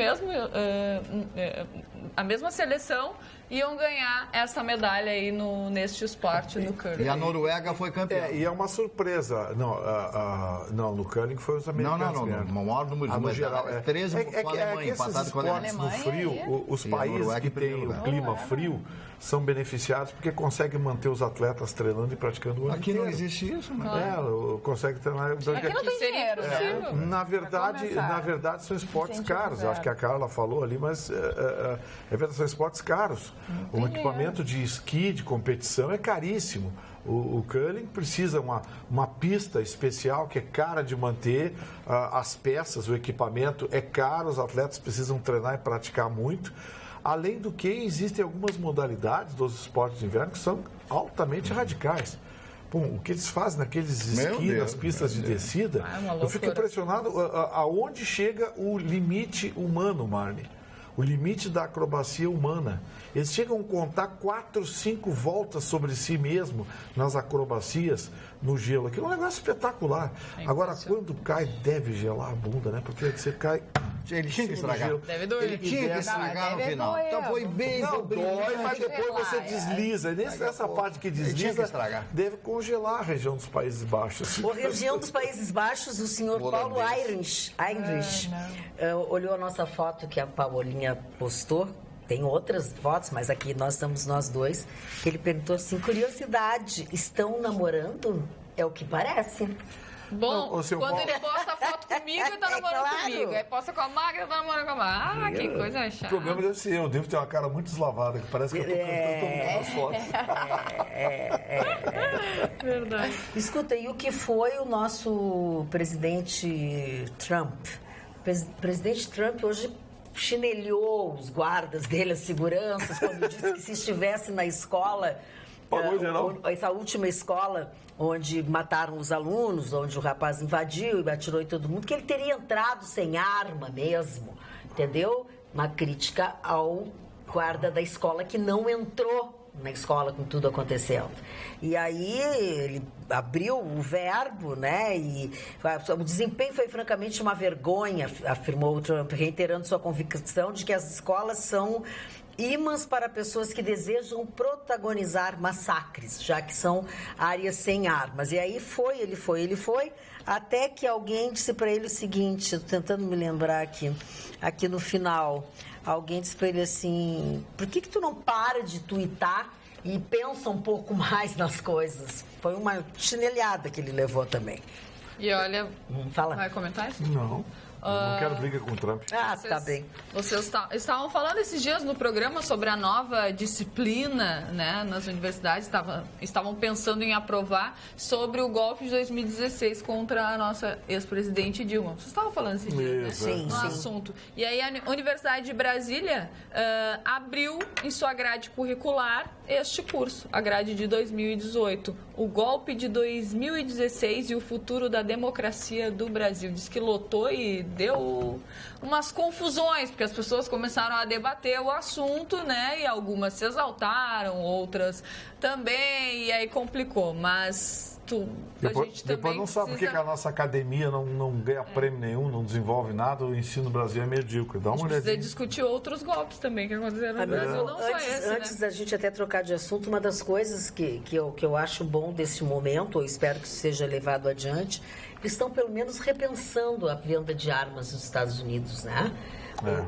a mesma seleção, iam ganhar essa medalha aí neste esporte, no curling. E a Noruega foi campeã. E é uma surpresa. Não, no curling foi os americanos. Não. O maior número de no geral, 13 com a Alemanha, empatado com a Alemanha. No frio, os países que têm o clima frio são beneficiados porque conseguem manter os atletas treinando e praticando o ano Aqui inteiro. não existe isso, né? Consegue treinar. Aqui não tem dinheiro, né? Na verdade, são esportes caros. Acho que a Carla falou ali, mas é verdade, são esportes caros. Um equipamento de esqui, de competição, é caríssimo. O curling precisa uma pista especial que é cara de manter, as peças, o equipamento é caro, os atletas precisam treinar e praticar muito. Além do que, existem algumas modalidades dos esportes de inverno que são altamente radicais. O que eles fazem naqueles esquis, nas pistas de descida, eu fico impressionado aonde chega o limite humano, Marne. O limite da acrobacia humana. Eles chegam a contar 4, 5 voltas sobre si mesmo nas acrobacias no gelo. Aquilo é um negócio espetacular. Agora, quando cai, deve gelar a bunda, né? Porque você cai... Ele tinha que estragar. Deve doer. Ele tinha que estragar no final. Então foi bem... Não, dói, mas depois você desliza. E nessa parte que desliza, deve congelar a região dos Países Baixos. A região dos Países Baixos, o senhor Paulo Irish olhou a nossa foto que a Paulinha postou. Tem outras fotos, mas aqui nós estamos nós dois. Que ele perguntou assim, curiosidade, estão namorando? É o que parece. Bom, não, quando ele posta a foto comigo, ele tá namorando comigo. Aí posta com a Magda, tá namorando com a Magda. Ah, que coisa chata. O problema deve ser eu devo ter uma cara muito deslavada, que parece que eu tô cantando nas fotos. Verdade. Escuta, e o que foi o nosso presidente Trump? O presidente Trump hoje chinelhou os guardas dele, as seguranças, quando disse que se estivesse na escola... Essa última escola onde mataram os alunos, onde o rapaz invadiu e atirou em todo mundo, que ele teria entrado sem arma mesmo, entendeu? Uma crítica ao guarda da escola que não entrou na escola com tudo acontecendo. E aí ele abriu o verbo, né? E o desempenho foi francamente uma vergonha, afirmou o Trump, reiterando sua convicção de que as escolas são ímãs para pessoas que desejam protagonizar massacres, já que são áreas sem armas. E aí ele foi, até que alguém disse para ele o seguinte, tô tentando me lembrar aqui no final, alguém disse para ele assim, por que tu não para de tuitar e pensa um pouco mais nas coisas? Foi uma chinelhada que ele levou também. E olha, fala. Vai comentar isso? Não. Não quero briga com o Trump. Tá bem. Vocês estavam falando esses dias no programa sobre a nova disciplina, né, nas universidades, estavam pensando em aprovar sobre o golpe de 2016 contra a nossa ex-presidente Dilma. Vocês estavam falando esses dias, né? Sim, no assunto. E aí a Universidade de Brasília abriu em sua grade curricular este curso, a grade de 2018, o golpe de 2016 e o futuro da democracia do Brasil. Diz que lotou e deu umas confusões, porque as pessoas começaram a debater o assunto, né? E algumas se exaltaram, outras também, e aí complicou. Mas depois não sabe por que a nossa academia não ganha prêmio nenhum, não desenvolve nada, o ensino no Brasil é medíocre. Dá uma olhadinha. Precisa discutir outros golpes também que aconteceram no Brasil, não só esse, Antes né? da gente até trocar de assunto, uma das coisas que eu acho bom desse momento, ou espero que seja levado adiante, que estão pelo menos repensando a venda de armas nos Estados Unidos, né?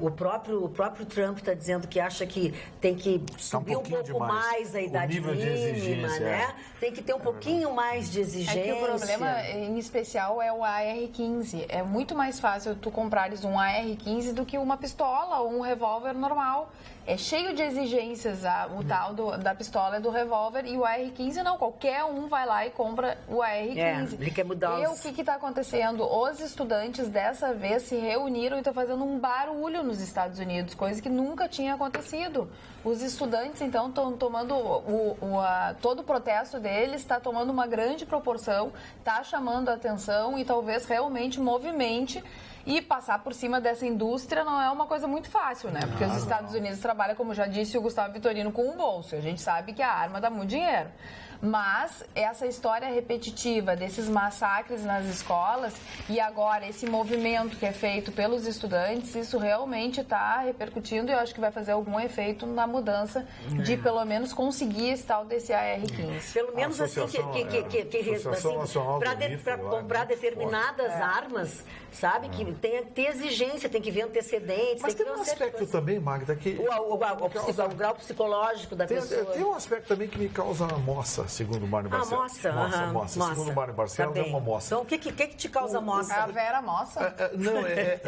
O próprio Trump está dizendo que acha que tem que subir um pouco mais a idade mínima, né? Tem que ter um pouquinho mais de exigência. É que o problema, em especial, é o AR-15. É muito mais fácil tu comprares um AR-15 do que uma pistola ou um revólver normal. É cheio de exigências o tal da pistola e do revólver, e o AR-15 não. Qualquer um vai lá e compra o AR-15. Ele quer mudar o que está acontecendo? Os estudantes dessa vez se reuniram e estão fazendo um barulho nos Estados Unidos, coisa que nunca tinha acontecido. Os estudantes, então, estão tomando todo o protesto deles está tomando uma grande proporção, está chamando a atenção e talvez realmente movimente. E passar por cima dessa indústria não é uma coisa muito fácil, né? Porque os Estados Unidos trabalham, como já disse o Gustavo Vitorino, com um bolso. A gente sabe que a arma dá muito dinheiro. Mas essa história repetitiva desses massacres nas escolas e agora esse movimento que é feito pelos estudantes, isso realmente está repercutindo e eu acho que vai fazer algum efeito na mudança de pelo menos conseguir esse tal desse AR-15. Pelo menos assim, para comprar determinadas armas, sabe? Que tem que ter exigência, tem que ver antecedentes. Mas tem um aspecto também, Magda, que... O grau psicológico da pessoa. Tem um aspecto também que me causa moça, segundo o Mário Barcelos. Moça. Segundo o Mário Barcelos, é uma moça. Então, o que te causa moça? A Vera moça?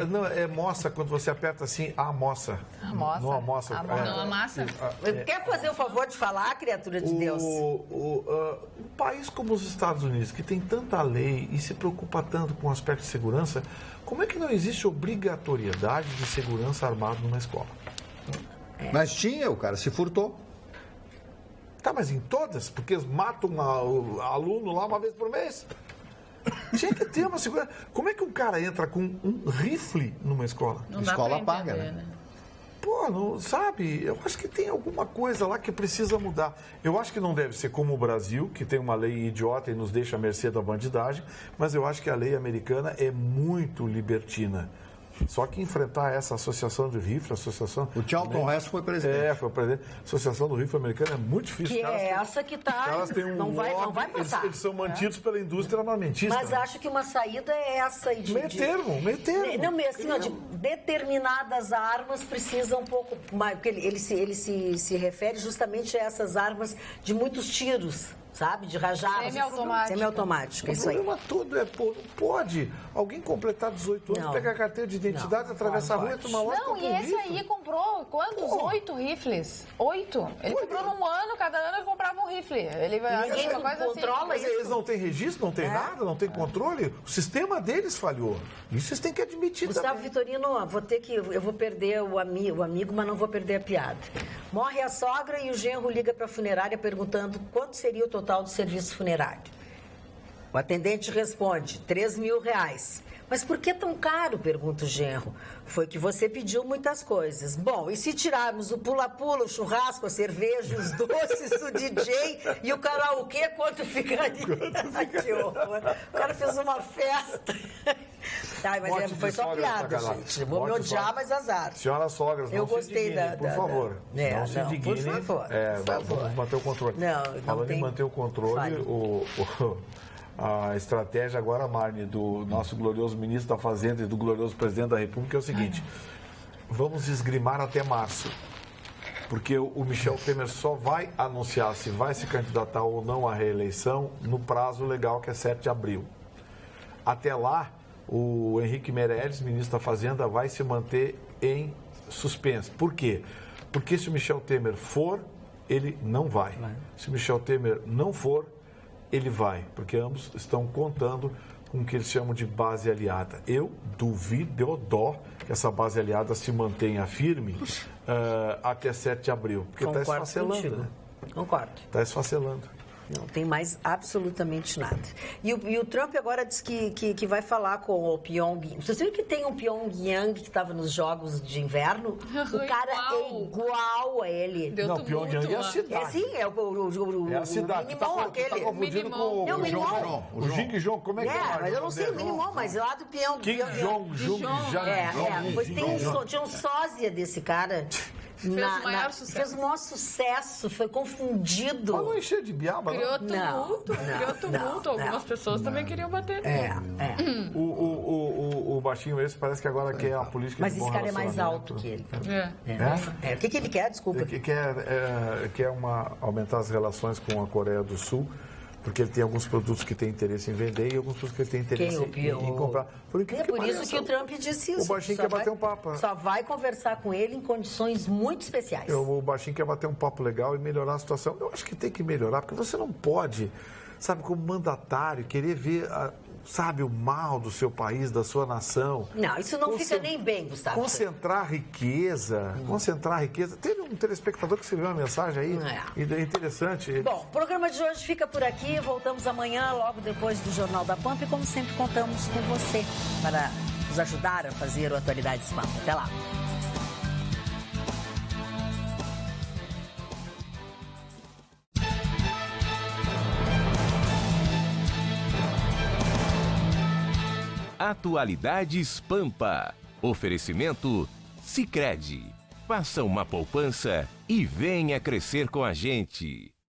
Não, é moça quando você aperta assim, a moça. Não a moça. Não a massa. Quer fazer o favor de falar, criatura de Deus? Um país como os Estados Unidos, que tem tanta lei e se preocupa tanto com o aspecto de segurança, como é que não existe obrigatoriedade de segurança armado numa escola? Mas tinha, o cara se furtou. Tá, mas em todas? Porque eles matam o aluno lá uma vez por mês? Tinha que ter uma segurança. Como é que um cara entra com um rifle numa escola? Não Escola paga, né? Pô, não, sabe? Eu acho que tem alguma coisa lá que precisa mudar. Eu acho que não deve ser como o Brasil, que tem uma lei idiota e nos deixa à mercê da bandidagem, mas eu acho que a lei americana é muito libertina. Só que enfrentar essa associação de rifle, O Charlton Heston foi presidente. Foi o presidente. A associação do rifle americano é muito difícil. Que é essa que está... Elas têm não vai passar. Eles são mantidos pela indústria armamentista. Mas acho que uma saída é essa. Meio termo. Não, assim, de determinadas armas precisam um pouco mais... Porque ele se refere justamente a essas armas de muitos tiros. Sabe? De rajadas. Semiautomática. O problema todo é, pode alguém completar 18 anos, pegar a carteira de identidade, atravessar a rua e tomar hora. Não, e esse aí comprou quantos? 8 rifles. 8. Ele comprou num ano, cada ano ele comprava um rifle. Ninguém controla isso. Eles não têm registro, não tem nada, não tem controle. O sistema deles falhou. Isso vocês têm que admitir. Gustavo Vitorino, eu vou perder o amigo, mas não vou perder a piada. Morre a sogra e o genro liga para a funerária perguntando quanto seria o total do serviço funerário. O atendente responde, R$3.000. Mas por que tão caro? Pergunta o genro. Foi que você pediu muitas coisas. Bom, e se tirarmos o pula-pula, o churrasco, a cerveja, os doces, o DJ e o karaokê, quanto ficaria? Que horror. O cara fez uma festa. Mas foi só piada, gente. Vou me odiar, mas azar. Senhoras sogras, não se indignem, por favor. Não se indignem. Por favor. Vamos manter o controle. Falando em manter o controle, a estratégia agora, Marne, do nosso glorioso ministro da Fazenda e do glorioso presidente da República é o seguinte: vamos esgrimar até março. Porque o Michel Temer só vai anunciar se vai se candidatar ou não à reeleição no prazo legal, que é 7 de abril. Até lá, o Henrique Meirelles, ministro da Fazenda, vai se manter em suspenso. Por quê? Porque se o Michel Temer for, ele não vai. Se o Michel Temer não for, ele vai. Porque ambos estão contando com o que eles chamam de base aliada. Eu duvido, dó que essa base aliada se mantenha firme até 7 de abril. Porque está esfacelando. Né? Concordo. Está esfacelando. Não tem mais absolutamente nada. E o Trump agora diz que vai falar com o Pyongyang. Vocês viram que tem um Pyongyang que estava nos Jogos de Inverno? O cara é igual a ele. Não, Pyongyang é a cidade. É a cidade. Minimum, aquele. Tá confundindo com o Jong. O Jing Jong, como é que é? Mas eu não sei o Minimum, mas lá do Pyongyang. Kim Jong, Jung, Pois tinha um sósia desse cara. Fez o maior sucesso. Fez o maior sucesso, foi confundido. Mas não encher de biaba, Criou não. tumulto. Algumas pessoas também queriam bater nele. O baixinho esse parece que agora quer a política Mas de bom esse cara é mais relacionamento. alto que ele. É. O que ele quer? Desculpa. Ele quer aumentar as relações com a Coreia do Sul, porque ele tem alguns produtos que tem interesse em vender e alguns produtos que ele tem interesse em comprar. É por isso que o Trump disse isso. O baixinho quer bater um papo. Só vai conversar com ele em condições muito especiais. O baixinho quer bater um papo legal e melhorar a situação. Eu acho que tem que melhorar, porque você não pode, sabe, como mandatário, querer ver, sabe, o mal do seu país, da sua nação. Não, isso não fica nem bem, Gustavo. Concentrar riqueza. Teve um telespectador que escreveu uma mensagem aí, interessante. Bom, o programa de hoje fica por aqui. Voltamos amanhã, logo depois do Jornal da Pampa. E como sempre, contamos com você para nos ajudar a fazer o Atualidades Pampa. Até lá. Atualidades Pampa. Oferecimento Sicredi. Faça uma poupança e venha crescer com a gente.